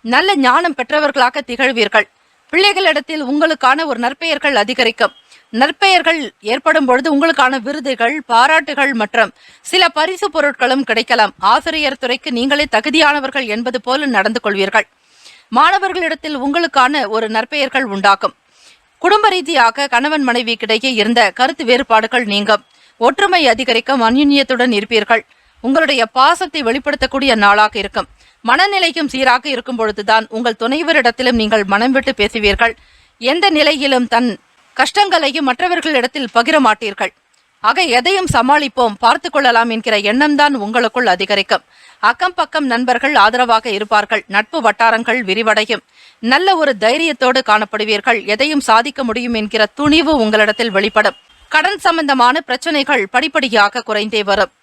நல்ல ஞானம் பெற்றவர்களாக திகழ்வீர்கள். பிள்ளைகளிடத்தில் உங்களுக்கான ஒரு நற்பெயர்கள் அதிகரிக்கும். நற்பெயர்கள் ஏற்படும் பொழுது உங்களுக்கான விருதுகள், பாராட்டுகள் மற்றும் சில பரிசு பொருட்களும் கிடைக்கலாம். ஆசிரியர் துறைக்கு நீங்களே தகுதியானவர்கள் என்பது போல நடந்து கொள்வீர்கள். மாணவர்களிடத்தில் உங்களுக்கான ஒரு நற்பெயர்கள் உண்டாகும். குடும்ப ரீதியாக கணவன் மனைவிக்கிடையே இருந்த கருத்து வேறுபாடுகள் நீங்கும். ஒற்றுமை அதிகரிக்கும். அந்யுன்யத்துடன் இருப்பீர்கள். உங்களுடைய பாசத்தை வெளிப்படுத்தக்கூடிய நாளாக இருக்கும். மனநிலையும் சீராக இருக்கும் பொழுதுதான் உங்கள் துணைவரிடத்திலும் நீங்கள் மனம் விட்டு பேசுவீர்கள். எந்த நிலையிலும் தன் கஷ்டங்களையும் மற்றவர்களிடத்தில் பகிர மாட்டீர்கள். ஆக எதையும் சமாளிப்போம், பார்த்து கொள்ளலாம் என்கிற எண்ணம் தான் உங்களுக்குள் அதிகரிக்கும். அக்கம் பக்கம் நண்பர்கள் ஆதரவாக இருப்பார்கள். நட்பு வட்டாரங்கள் விரிவடையும். நல்ல ஒரு தைரியத்தோடு காணப்படுவீர்கள். எதையும் சாதிக்க முடியும் என்கிற துணிவு உங்களிடத்தில் வெளிப்படும். கடன் சம்பந்தமான பிரச்சனைகள் படிப்படியாக குறைந்தே வரும்.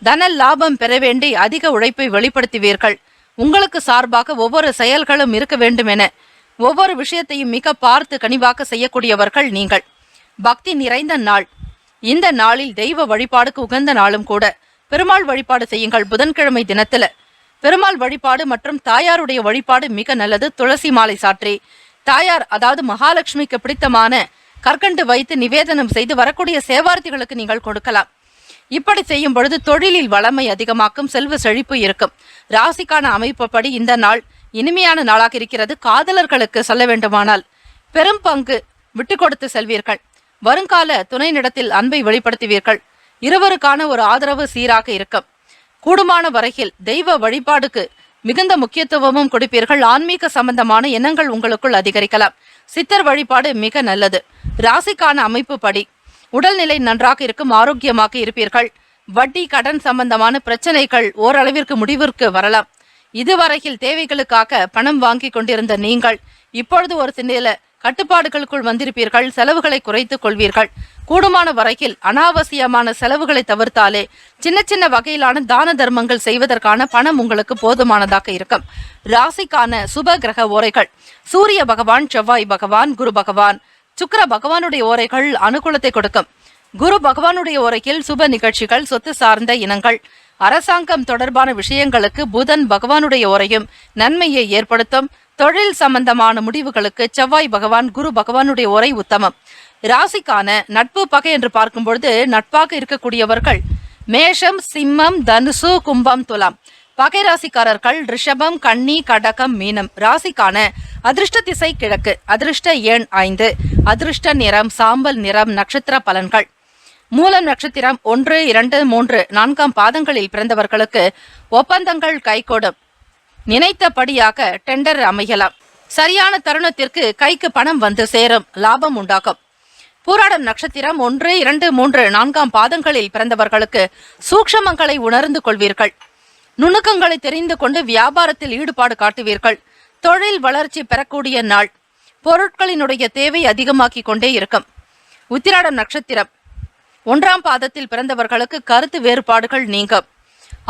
தன லாபம் பெற வேண்டி அதிக உழைப்பை வெளிப்படுத்துவீர்கள். உங்களுக்கு சார்பாக ஒவ்வொரு செயல்களும் இருக்க வேண்டும் என ஒவ்வொரு விஷயத்தையும் மிக பார்த்து கனிவாக செய்யக்கூடியவர்கள் நீங்கள். பக்தி நிறைந்த நாள். இந்த நாளில் தெய்வ வழிபாடுக்கு உகந்த நாளும் கூட. பெருமாள் வழிபாடு செய்யுங்கள். புதன்கிழமை தினத்துல பெருமாள் வழிபாடு மற்றும் தாயாருடைய வழிபாடு மிக நல்லது. துளசி மாலை சாற்றி தாயார், அதாவது மகாலட்சுமிக்கு பிடித்தமான கற்கண்டு வைத்து நிவேதனம் செய்து வரக்கூடிய சேவார்த்திகளுக்கு நீங்கள் கொடுக்கலாம். இப்படி செய்யும் பொழுது தொழிலில் வளமை அதிகமாக்கும். செல்வ செழிப்பு இருக்கும். ராசிக்கான அமைப்புப்படி இந்த நாள் இனிமையான நாளாக இருக்கிறது. காதலர்களுக்கு சொல்ல வேண்டுமானால் பெரும் பங்கு விட்டு கொடுத்து செல்வீர்கள். வருங்கால துணையினிடத்தில் அன்பை வெளிப்படுத்துவீர்கள். இருவருக்கான ஒரு ஆதரவு சீராக இருக்கும். கூடுமான வரையில் தெய்வ வழிபாடுக்கு மிகுந்த முக்கியத்துவமும் கொடுப்பீர்கள். ஆன்மீக சம்பந்தமான எண்ணங்கள் உங்களுக்குள் அதிகரிக்கலாம். சித்தர் வழிபாடு மிக நல்லது. ராசிக்கான அமைப்பு படி உடல்நிலை நன்றாக இருக்கும். ஆரோக்கியமாக இருப்பீர்கள். வட்டி கடன் சம்பந்தமான பிரச்சனைகள் ஓரளவிற்கு முடிவிற்கு வரலாம். இதுவரையில் தேவைகளுக்காக பணம் வாங்கி கொண்டிருந்த நீங்கள் இப்பொழுது ஒரு சில கட்டுப்பாடுகளுக்குள் வந்திருப்பீர்கள். செலவுகளை குறைத்துக் கொள்வீர்கள். கூடுமான வரையில் அனாவசியமான செலவுகளை தவிர்த்தாலே சின்ன சின்ன வகையிலான தான தர்மங்கள் செய்வதற்கான பணம் உங்களுக்கு போதுமானதாக இருக்கும். ராசிக்கான சுப கிரக ஓரைகள்: சூரிய பகவான், செவ்வாய் பகவான், குரு பகவான், சுக்கிர பகவானுடைய ஓரைகள் அனுகூலத்தை கொடுக்கும். குரு பகவானுடைய ஓரையில் சுப நிகழ்ச்சிகள், சொத்து சார்ந்த இனங்கள், அரசாங்கம் தொடர்பான விஷயங்களுக்கு புதன் பகவானுடைய ஓரையும் நன்மையை ஏற்படுத்தும். தொழில் சம்பந்தமான முடிவுகளுக்கு செவ்வாய் பகவான், குரு பகவானுடைய ஓரை உத்தமம். ராசிக்கான நட்பு பகை என்று பார்க்கும் பொழுது நட்பாக இருக்கக்கூடியவர்கள் மேஷம், சிம்மம், தனுசு, கும்பம், துலாம். பகை ராசிக்காரர்கள் ரிஷபம், கன்னி, கடகம், மீனம். ராசிக்கான அதிர்ஷ்ட திசை கிழக்கு. அதிர்ஷ்ட எண் 5. அதிர்ஷ்ட நிறம் சாம்பல் நிறம். நட்சத்திர பலன்கள்: மூலம் நட்சத்திரம் 1, 2, 3, 4 பாதங்களில் பிறந்தவர்களுக்கு ஒப்பந்தங்கள் கைகூடும். நினைத்தபடியாக டெண்டர் அமையலாம். சரியான தருணத்திற்கு கைக்கு பணம் வந்து சேரும். லாபம் உண்டாகும். பூராடம் நட்சத்திரம் 1, 2, 3, 4 பாதங்களில் பிறந்தவர்களுக்கு சூக்ஷமங்களை உணர்ந்து கொள்வீர்கள். நுணுக்கங்களை தெரிந்து கொண்டு வியாபாரத்தில் ஈடுபாடு காட்டுவீர்கள். தொழில் வளர்ச்சி பெறக்கூடிய நாள். பொருட்களினுடைய தேவை அதிகமாக்கி கொண்டே இருக்கும். உத்திராடம் நட்சத்திரம் 1 பாதத்தில் பிறந்தவர்களுக்கு கருத்து வேறுபாடுகள் நீங்கும்.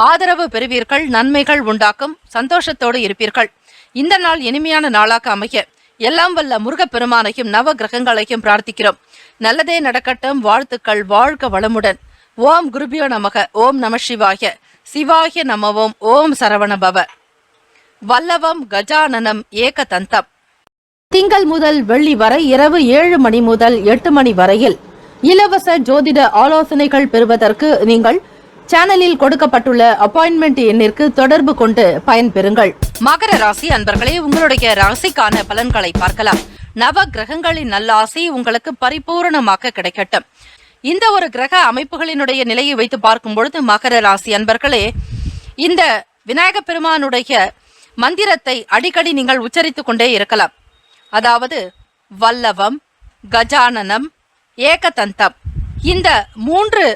ஆதரவு பெறுவீர்கள். நன்மைகள் உண்டாக்கும். சந்தோஷத்தோடு இருப்பீர்கள். இந்த நாள் இனிமையான நாளாக அமைய எல்லாம் வல்ல முருகப்பெருமானையும் நவ கிரகங்களையும் பிரார்த்திக்கிறோம். நல்லதே நடக்கட்டும். வாழ்த்துக்கள். வாழ்க வளமுடன். ஓம் குருபியோ நமக. ஓம் நம சிவாய. சிவாய நமவோம். ஓம் சரவண பவ. வல்லவம் கஜானனம் ஏகதந்தம். திங்கள் முதல் வெள்ளி வரை இரவு 7 மணி முதல் 8 மணி வரையில் இலவச ஜோதிட ஆலோசனைகள் பெறுவதற்கு நீங்கள் சேனலில் கொடுக்கப்பட்டுள்ள அப்பாயின்மெண்ட் எண்ணிற்கு தொடர்பு கொண்டு பயன்பெறுங்கள். மகர ராசி அன்பர்களே, உங்களுடைய ராசிக்கான பலன்களை பார்க்கலாம். நவ கிரகங்களின் நல்லாசி உங்களுக்கு பரிபூரணமாக கிடைக்கட்டும். இந்த ஒரு கிரக அமைப்புகளினுடைய நிலையை வைத்து பார்க்கும் பொழுது மகர ராசி அன்பர்களே, இந்த விநாயக பெருமானுடைய மந்திரத்தை அடிக்கடி நீங்கள் உச்சரித்துக் கொண்டே இருக்கலாம். அதாவது வல்லவம், கஜானனம், ஏகதந்தம். இந்த 3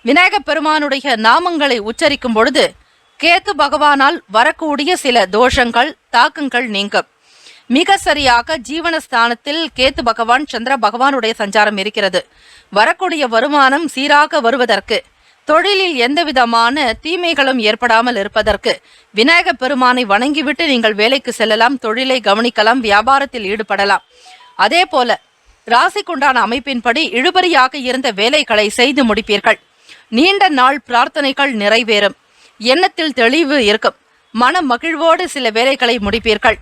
விநாயக பெருமானுடைய நாமங்களை உச்சரிக்கும் பொழுது கேத்து பகவானால் வரக்கூடிய சில தோஷங்கள் தாக்கங்கள் நீங்கும். மிக சரியாக ஜீவனஸ்தானத்தில் கேத்து பகவான் சந்திர பகவானுடைய சஞ்சாரம் இருக்கிறது. வரக்கூடிய வருமானம் சீராக வருவதற்கு, தொழிலில் எந்தவிதமான தீமைகளும் ஏற்படாமல் இருப்பதற்கு விநாயக பெருமானை வணங்கிவிட்டு நீங்கள் வேலைக்கு செல்லலாம், தொழிலை கவனிக்கலாம், வியாபாரத்தில் ஈடுபடலாம். அதே போல ராசிக்குண்டான அமைப்பின்படி இழுபறியாக இருந்த வேலைகளை செய்து முடிப்பீர்கள். நீண்ட நாள் பிரார்த்தனைகள் நிறைவேறும். எண்ணத்தில் தெளிவு இருக்கும். மன மகிழ்வோடு சில வேலைகளை முடிப்பீர்கள்.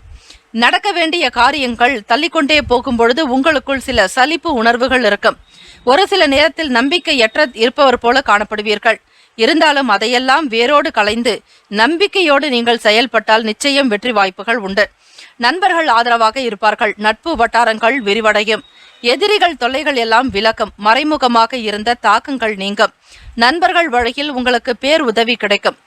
நடக்க வேண்டிய காரியங்கள் தள்ளிக்கொண்டே போகும் பொழுது உங்களுக்குள் சில சலிப்பு உணர்வுகள் இருக்கும். ஒரு சில நேரத்தில் நம்பிக்கையற்ற இருப்பவர் போல காணப்படுவீர்கள். இருந்தாலும் அதையெல்லாம் வேரோடு களைந்து நம்பிக்கையோடு நீங்கள் செயல்பட்டால் நிச்சயம் வெற்றி வாய்ப்புகள் உண்டு. நண்பர்கள் ஆதரவாக இருப்பார்கள். நட்பு வட்டாரங்கள் விரிவடையும். எதிரிகள் தொல்லைகள் எல்லாம் விலக்கும். மறைமுகமாக இருந்த தாக்கங்கள் நீங்கும். நண்பர்கள் வழியில் உங்களுக்கு பேர் உதவி கிடைக்கும்.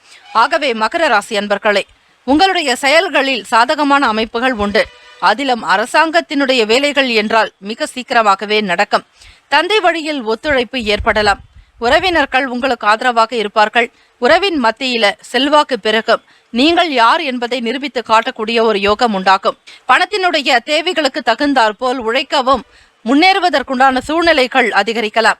ஆகவே மகர ராசி அன்பர்களே, உங்களுடைய செயல்களில் சாதகமான அமைப்புகள் உண்டு. அதிலும் அரசாங்கத்தினுடைய வேலைகள் என்றால் மிக சீக்கிரமாகவே நடக்கும். தந்தை வழியில் ஒத்துழைப்பு ஏற்படலாம். உறவினர்கள் உங்களுக்கு ஆதரவாக இருப்பார்கள். உறவின் மத்தியில செல்வாக்கு பெருகும். நீங்கள் யார் என்பதை நிரூபித்து காட்டக்கூடிய ஒரு யோகம் உண்டாகும். பணத்தினுடைய தேவைகளுக்கு தகுந்தாற் போல் உழைக்கவும் முன்னேறுவதற்குண்டான சூழ்நிலைகள் அதிகரிக்கலாம்.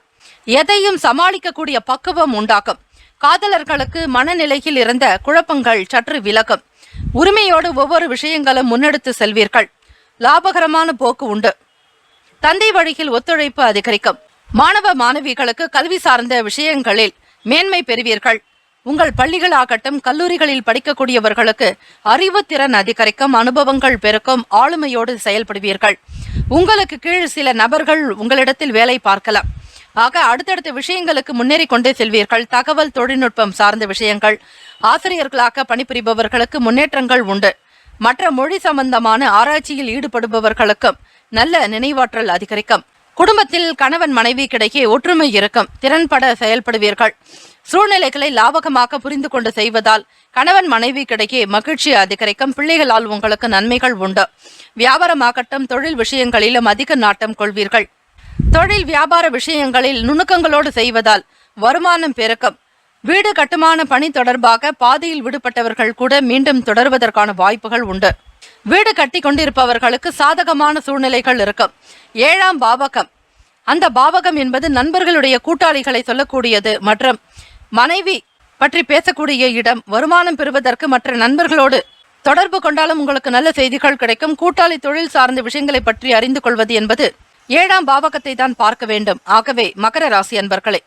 எதையும் சமாளிக்கக்கூடிய பக்குவம் உண்டாகும். காதலர்களுக்கு மனநிலையில் இருந்த குழப்பங்கள் சற்று விலகும். உரிமையோடு ஒவ்வொரு விஷயங்களும் முன்னெடுத்து செல்வீர்கள். லாபகரமான போக்கு உண்டு. தந்தை வழியில் ஒத்துழைப்பு அதிகரிக்கும். மாணவ மாணவிகளுக்கு கல்வி சார்ந்த விஷயங்களில் மேன்மை பெறுவீர்கள். உங்கள் பள்ளிகளாகட்டும் கல்லூரிகளில் படிக்கக்கூடியவர்களுக்கு அறிவுத்திறன் அதிகரிக்கும். அனுபவங்கள் பெருக்கும். ஆளுமையோடு செயல்படுவீர்கள். உங்களுக்கு கீழ் சில நபர்கள் உங்களிடத்தில் வேலை பார்க்கலாம். ஆக அடுத்தடுத்த விஷயங்களுக்கு முன்னேறி கொண்டே செல்வீர்கள். தகவல் தொழில்நுட்பம் சார்ந்த விஷயங்கள், ஆசிரியர்களாக பணிபுரிபவர்களுக்கு முன்னேற்றங்கள் உண்டு. மற்ற மொழி சம்பந்தமான ஆராய்ச்சியில் ஈடுபடுபவர்களுக்கும் நல்ல நினைவாற்றல் அதிகரிக்கும். குடும்பத்தில் கணவன் மனைவிக்கிடையே ஒற்றுமை இருக்கும். திறன்பட செயல்படுவீர்கள். சூழ்நிலைகளை லாபகமாக புரிந்து கொண்டு செய்வதால் கணவன் மனைவிக்கிடையே மகிழ்ச்சி அதிகரிக்கும். பிள்ளைகளால் உங்களுக்கு நன்மைகள் உண்டு. வியாபாரமாகட்டும் தொழில் விஷயங்களிலும் அதிக நாட்டம் கொள்வீர்கள். தொழில் வியாபார விஷயங்களில் நுணுக்கங்களோடு செய்வதால் வருமானம் பெருக்கும். வீடு கட்டுமான பணி தொடர்பாக பாதியில் விடுபட்டவர்கள் கூட மீண்டும் தொடர்வதற்கான வாய்ப்புகள் உண்டு. வீடு கட்டி கொண்டிருப்பவர்களுக்கு சாதகமான சூழ்நிலைகள் இருக்கும். 7ஆம் பாவகம், அந்த பாவகம் என்பது நண்பர்களுடைய கூட்டாளிகளை சொல்லக்கூடியது மற்றும் மனைவி பற்றி பேசக்கூடிய இடம். வருமானம் பெறுவதற்கு மற்ற நண்பர்களோடு தொடர்பு கொண்டாலும் உங்களுக்கு நல்ல செய்திகள் கிடைக்கும். கூட்டாளி தொழில் சார்ந்த விஷயங்களை பற்றி அறிந்து கொள்வது என்பது 7ஆம் பாவகத்தை தான் பார்க்க வேண்டும். ஆகவே மகர ராசி அன்பர்களே,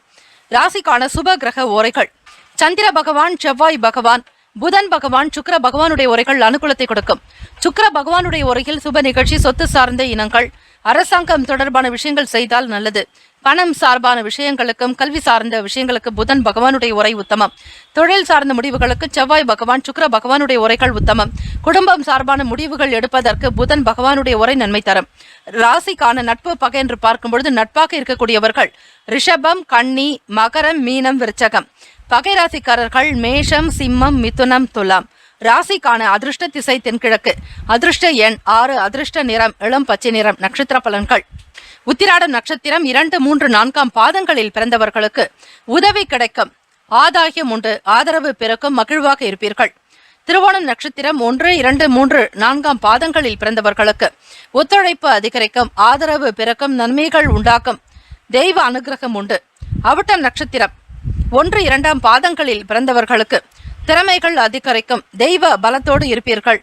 ராசிக்கான சுப கிரக ஓரைகள்: சந்திர பகவான், செவ்வாய் பகவான், புதன் பகவான், சுக்கிர பகவானுடைய உரைகள் அனுகூலத்தை கொடுக்கும். சுக்கிர பகவானுடைய உரையில் சுப நிகழ்ச்சி, சொத்து சார்ந்த இனங்கள், அரசாங்கம் தொடர்பான விஷயங்கள் செய்தால் நல்லது. பணம் சார்பான விஷயங்களுக்கும் கல்வி சார்ந்த விஷயங்களுக்கு புதன் பகவானுடைய உரை உத்தமம். தொழில் சார்ந்த முடிவுகளுக்கு செவ்வாய் பகவான், சுக்கிர பகவானுடைய உரைகள் உத்தமம். குடும்பம் சார்பான முடிவுகள் எடுப்பதற்கு புதன் பகவானுடைய உரை நன்மை தரும். ராசிக்கான நட்பு பகை என்று பார்க்கும் பொழுது நட்பாக இருக்கக்கூடியவர்கள் ரிஷபம், கன்னி, மகரம், மீனம், விருச்சகம். பகை ராசிக்காரர்கள் மேஷம், சிம்மம், மிதுனம், துலாம். ராசிக்கான அதிர்ஷ்ட திசை தென்கிழக்கு. அதிர்ஷ்ட எண் 6. அதிர்ஷ்ட நிறம் இளம் பச்சை நிறம். நட்சத்திர பலன்கள்: உத்திராடம் நட்சத்திரம் 2, 3, 4ஆம் பாதங்களில் பிறந்தவர்களுக்கு உதவி கிடைக்கும். ஆதாயம் உண்டு. ஆதரவு பெருக்கும். மகிழ்வாக இருப்பீர்கள். திருவோணம் நட்சத்திரம் 1, 2, 3, 4ஆம் பாதங்களில் பிறந்தவர்களுக்கு ஒத்துழைப்பு அதிகரிக்கும். ஆதரவு பெருக்கும். நன்மைகள் உண்டாக்கும். தெய்வ அனுகிரகம் உண்டு. அவிட்டம் நட்சத்திரம் 1, 2ஆம் பாதங்களில் பிறந்தவர்களுக்கு திறமைகள் அதிகரிக்கும். தெய்வ பலத்தோடு இருப்பீர்கள்.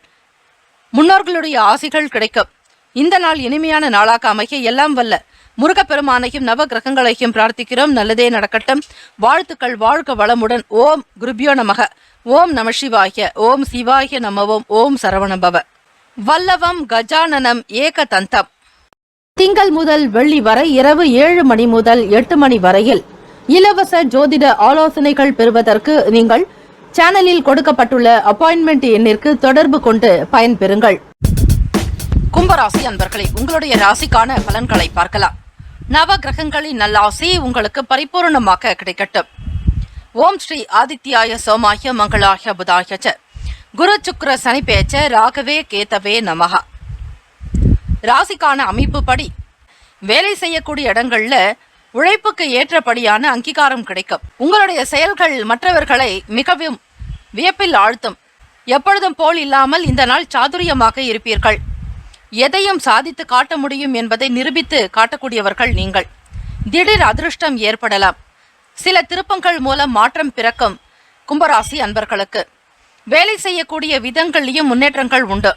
முன்னோர்களுடைய ஆசிகள் கிடைக்கும். இந்த நாள் இனிமையான நாளாக அமைய எல்லாம் வல்ல முருகப்பெருமானையும் நவ கிரகங்களையும் பிரார்த்திக்கிறோம். நல்லதே நடக்கட்டும். வாழ்த்துக்கள். வாழ்க வளமுடன். ஓம் குருபியோ நமக. ஓம் நம சிவாய. ஓம் சிவாய நமவோம். ஓம் சரவணபவ. வல்லவம் கஜானனம் ஏகதந்தம். திங்கள் முதல் வெள்ளி வரை இரவு 7 மணி முதல் 8 மணி வரையில் இலவச ஜோதிட ஆலோசனைகள் பெறுவதற்கு நீங்கள் சேனலில் கொடுக்கப்பட்டுள்ள அப்பாயின்மெண்ட் எண்ணிற்கு தொடர்பு கொண்டு பயன்பெறுங்கள். கும்பராசி அன்பர்களே, உங்களுடைய ராசிக்கான பலன்களை பார்க்கலாம். நவ கிரகங்களின் நல்லாசி உங்களுக்கு பரிபூர்ணமாக கிடைக்கட்டும். ஓம் ஸ்ரீ ஆதித்யாய சோமாய மங்களாய புதாய ச குரு சுக்கிர சனி பேச்ச ராகவே கேதவே நமஹ. ராசிக்கான அமைப்பு படி வேலை செய்யக்கூடிய இடங்கள்ல உழைப்புக்கு ஏற்றபடியான அங்கீகாரம் கிடைக்கும். உங்களுடைய செயல்கள் மற்றவர்களை மிகவும் வியப்பில் ஆழ்த்தும். எப்பொழுதும் போல் இல்லாமல் இந்த நாள் சாதுரியமாக இருப்பீர்கள். எதையும் சாதித்து காட்ட முடியும் என்பதை நிரூபித்து காட்டக்கூடியவர்கள் நீங்கள். திடீர் அதிர்ஷ்டம் ஏற்படலாம். சில திருப்பங்கள் மூலம் மாற்றம் பிறக்கும். கும்பராசி அன்பர்களுக்கு வேலை செய்யக்கூடிய விதங்களிலும் முன்னேற்றங்கள் உண்டு.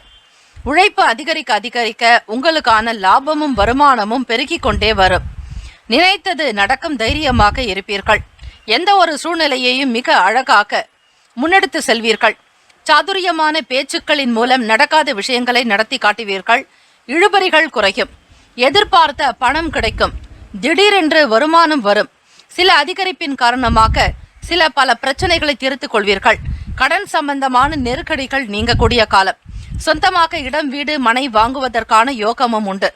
உழைப்பு அதிகரிக்க அதிகரிக்க உங்களுக்கான லாபமும் வருமானமும் பெருகிக் கொண்டே வரும். நினைத்தது நடக்கும் தைரியமாக இருப்பீர்கள். எந்த ஒரு சூழ்நிலையையும் மிக அழகாக முன்னெடுத்து செல்வீர்கள். சாதுரியமான பேச்சுக்களின் மூலம் நடக்காத விஷயங்களை நடத்தி காட்டுவீர்கள். இழுபறிகள் குறையும். எதிர்பார்த்த பணம் கிடைக்கும். திடீரென்று வருமானம் வரும். சில அதிகரிப்பின் காரணமாக பல பிரச்சனைகளை தீர்த்துக் கொள்வீர்கள். கடன் சம்பந்தமான நெருக்கடிகள் நீங்கக்கூடிய காலம். சொந்தமாக இடம் வீடு மனை வாங்குவதற்கான யோகமும் உண்டு.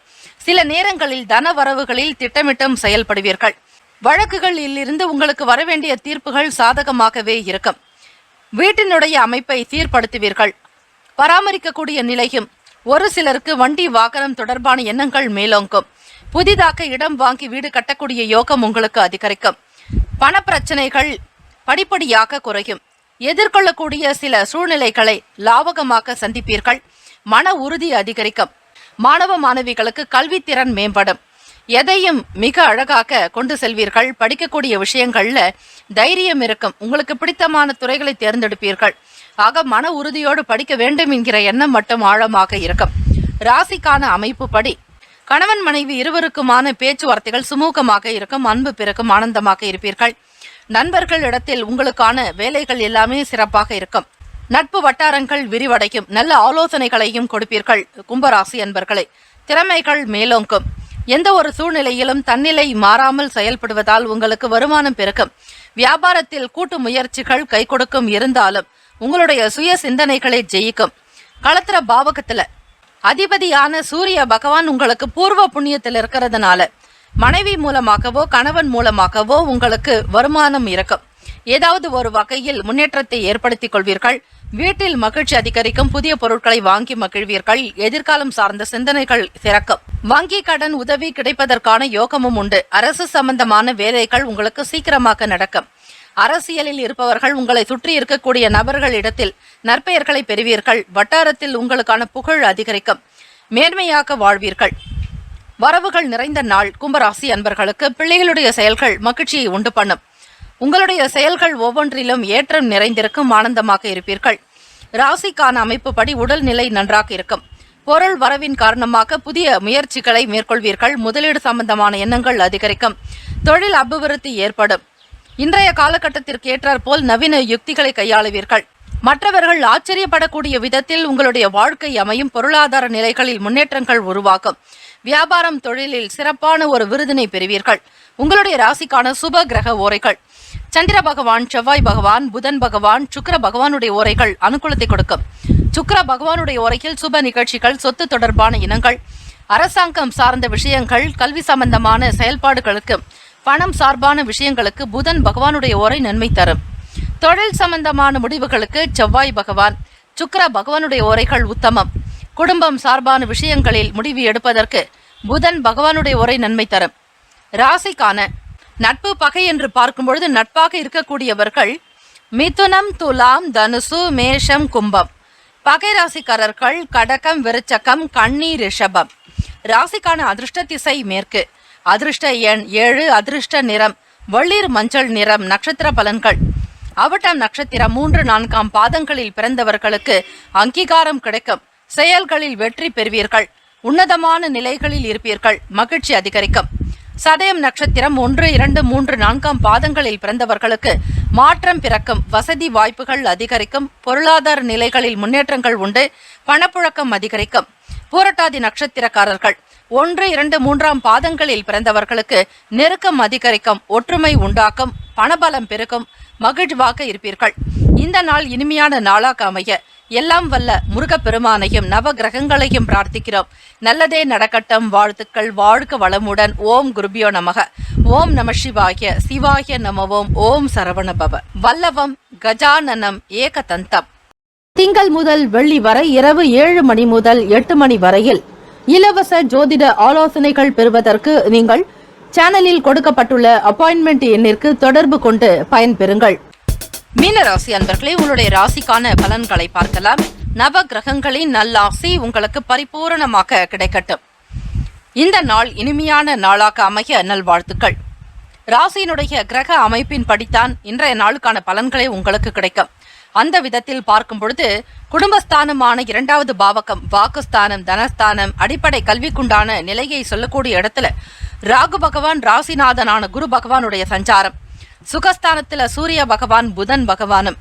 சில நேரங்களில் தன வரவுகளில் திட்டமிட்டும் செயல்படுவீர்கள். வழக்குகளில் இருந்து உங்களுக்கு வரவேண்டிய தீர்ப்புகள் சாதகமாகவே இருக்கும். வீட்டினுடைய அமைப்பை சீர்படுத்துவீர்கள். பராமரிக்கக்கூடிய நிலையும். ஒரு சிலருக்கு வண்டி வாகனம் தொடர்பான எண்ணங்கள் மேலோங்கும். புதிதாக இடம் வாங்கி வீடு கட்டக்கூடிய யோகம் உங்களுக்கு அதிகரிக்கும். பண பிரச்சனைகள் படிப்படியாக குறையும். எதிர்கொள்ளக்கூடிய சில சூழ்நிலைகளை லாபகமாக சந்திப்பீர்கள். மன உறுதி அதிகரிக்கும். மாணவ மாணவிகளுக்கு கல்வித்திறன் மேம்படும். எதையும் மிக அழகாக கொண்டு செல்வீர்கள். படிக்கக்கூடிய விஷயங்கள்ல தைரியம் இருக்கும். உங்களுக்கு பிடித்தமான துறைகளை தேர்ந்தெடுப்பீர்கள். ஆக மன உறுதியோடு படிக்க வேண்டும் என்கிற எண்ணம் மட்டும் ஆழமாக இருக்கும். ராசிக்கான அமைப்பு படி கணவன் மனைவி இருவருக்குமான பேச்சுவார்த்தைகள் சுமூகமாக இருக்கும். அன்பு பிறக்கும். ஆனந்தமாக இருப்பீர்கள். நண்பர்கள் இடத்தில் உங்களுக்கான வேலைகள் எல்லாமே சிறப்பாக இருக்கும். நட்பு வட்டாரங்கள் விரிவடையும். நல்ல ஆலோசனைகளையும் கொடுப்பீர்கள். கும்பராசி அன்பர்களே, திறமைகள் மேலோங்கும். எந்த ஒரு சூழ்நிலையிலும் தன்னிலை மாறாமல் செயல்படுவதால் உங்களுக்கு வருமானம் பெருக்கும். வியாபாரத்தில் கூட்டு முயற்சிகள் கை கொடுக்கும். இருந்தாலும் உங்களுடைய சுய சிந்தனைகளை ஜெயிக்கும். களத்திர பாவகத்துல அதிபதியான சூரிய பகவான் உங்களுக்கு பூர்வ புண்ணியத்தில் இருக்கிறதுனால மனைவி மூலமாகவோ கணவன் மூலமாகவோ உங்களுக்கு வருமானம் இருக்கும். ஏதாவது ஒரு வகையில் முன்னேற்றத்தை ஏற்படுத்திக் கொள்வீர்கள். வீட்டில் மகிழ்ச்சி அதிகரிக்கும். புதிய பொருட்களை வாங்கி மகிழ்வீர்கள். எதிர்காலம் சார்ந்த சிந்தனைகள் சிறக்கும். வங்கி கடன் உதவி கிடைப்பதற்கான யோகமும் உண்டு. அரசு சம்பந்தமான வேலைகள் உங்களுக்கு சீக்கிரமாக நடக்கும். அரசியலில் இருப்பவர்கள் உங்களை சுற்றி இருக்கக்கூடிய நபர்களிடத்தில் நற்பெயர்களை பெறுவீர்கள். வட்டாரத்தில் உங்களுக்கான புகழ் அதிகரிக்கும். மேன்மையாக வாழ்வீர்கள். வரவுகள் நிறைந்த நாள். கும்பராசி அன்பர்களுக்கு பிள்ளைகளுடைய செயல்கள் மகிழ்ச்சியை உண்டு பண்ணும். உங்களுடைய செயல்கள் ஒவ்வொன்றிலும் ஏற்றம் நிறைந்திருக்கும். ஆனந்தமாக இருப்பீர்கள். ராசிக்கான அமைப்பு படி உடல்நிலை நன்றாக இருக்கும். பொருள் வரவின் காரணமாக புதிய முயற்சிகளை மேற்கொள்வீர்கள். முதலீடு சம்பந்தமான எண்ணங்கள் அதிகரிக்கும். தொழில் அபிவிருத்தி ஏற்படும். இன்றைய காலகட்டத்திற்கு ஏற்றாற் போல் நவீன யுக்திகளை கையாளுவீர்கள். மற்றவர்கள் ஆச்சரியப்படக்கூடிய விதத்தில் உங்களுடைய வாழ்க்கை அமையும். பொருளாதார நிலைகளில் முன்னேற்றங்கள் உருவாகும். வியாபாரம் தொழிலில் சிறப்பான ஒரு விருதினை பெறுவீர்கள். உங்களுடைய ராசிக்கான சுப கிரக ஓரைகள். சந்திர பகவான், செவ்வாய் பகவான், புதன் பகவான், சுக்கிர பகவானுடைய ஓரைகள் அனுகூலத்தை கொடுக்கும். சுக்கிர பகவானுடைய ஓரையில் சுப நிகழ்ச்சிகள், சொத்து தொடர்பான இனங்கள், அரசாங்கம் சார்ந்த விஷயங்கள், கல்வி சம்பந்தமான செயல்பாடுகளுக்கு, பணம் சார்பான விஷயங்களுக்கு புதன் பகவானுடைய ஓரை நன்மை தரும். தொழில் சம்பந்தமான முடிவுகளுக்கு செவ்வாய் பகவான், சுக்கிர பகவானுடைய ஓரைகள் உத்தமம். குடும்பம் சார்பான விஷயங்களில் முடிவு எடுப்பதற்கு புதன் பகவானுடைய ஓரை நன்மை தரும். ராசிக்கான நட்பு பகை என்று பார்க்கும் பொழுது நட்பாக இருக்கக்கூடியவர்கள் மிதுனம், துலாம், தனுசு, மேஷம், கும்பம். பகை ராசிக்காரர்கள் கடகம், விருச்சகம், கன்னி, ரிஷபம். ராசிக்கான அதிர்ஷ்ட திசை மேற்கு. அதிர்ஷ்ட எண் 7. அதிர்ஷ்ட நிறம் வெளிர் மஞ்சள் நிறம். நட்சத்திர பலன்கள். அவட்டம் நட்சத்திரம் 3-4 பாதங்களில் பிறந்தவர்களுக்கு அங்கீகாரம் கிடைக்கும். செயல்களில் வெற்றி பெறுவீர்கள். உன்னதமான நிலைகளில் இருப்பீர்கள். மகிழ்ச்சி அதிகரிக்கும். சதயம் நட்சத்திரம் 1, 2, 3, 4 பாதங்களில் பிறந்தவர்களுக்கு மாற்றம் பிறக்கும். வசதி வாய்ப்புகள் அதிகரிக்கும். பொருளாதார நிலைகளில் முன்னேற்றங்கள் உண்டு. பணப்புழக்கம் அதிகரிக்கும். பூரட்டாதி நட்சத்திரக்காரர்கள் 1, 2, 3 பாதங்களில் பிறந்தவர்களுக்கு நெருக்கம் அதிகரிக்கும். ஒற்றுமை உண்டாக்கும். பணபலம் பெருக்கும். மகிழ்வாக இருப்பீர்கள். இந்த நாள் இனிமையான நாளாக அமைய எல்லாம் வல்ல முருகப்பெருமானையும் நவ கிரகங்களையும் பிரார்த்திக்கிறோம். நல்லதே நடக்கட்டும். வாழ்த்துக்கள். வாழ்க வளமுடன். ஓம் குருபியோ நமக. ஓம் நம சிவாய. சிவாய நமவோம். ஓம் சரவணபவ. வல்லவம் கஜானனம் ஏகதந்தம். திங்கள் முதல் வெள்ளி வரை இரவு 7 மணி முதல் 8 மணி வரையில் இலவச ஜோதிட ஆலோசனைகள் பெறுவதற்கு நீங்கள் சேனலில் கொடுக்கப்பட்டுள்ள அப்பாயின்மெண்ட் எண்ணிற்கு தொடர்பு கொண்டு பயன்பெறுங்கள். மீனராசி அன்பர்களே, உங்களுடைய ராசிக்கான பலன்களை பார்க்கலாம். நவ கிரகங்களின் நல்லாசி உங்களுக்கு பரிபூரணமாக கிடைக்கட்டும். இந்த நாள் இனிமையான நாளாக அமைய நல்வாழ்த்துக்கள். ராசியினுடைய கிரக அமைப்பின் படித்தான் இன்றைய நாளுக்கான பலன்களே உங்களுக்கு கிடைக்கும். அந்த விதத்தில் பார்க்கும் பொழுது குடும்பஸ்தானமான 2வது பாவகம், வாக்குஸ்தானம், தனஸ்தானம், அடிப்படை கல்விக்குண்டான நிலையை சொல்லக்கூடிய இடத்துல ராகு பகவான், ராசிநாதனான குரு பகவானுடைய சஞ்சாரம், சுகஸ்தானத்துல சூரிய பகவான், புதன் பகவானும்,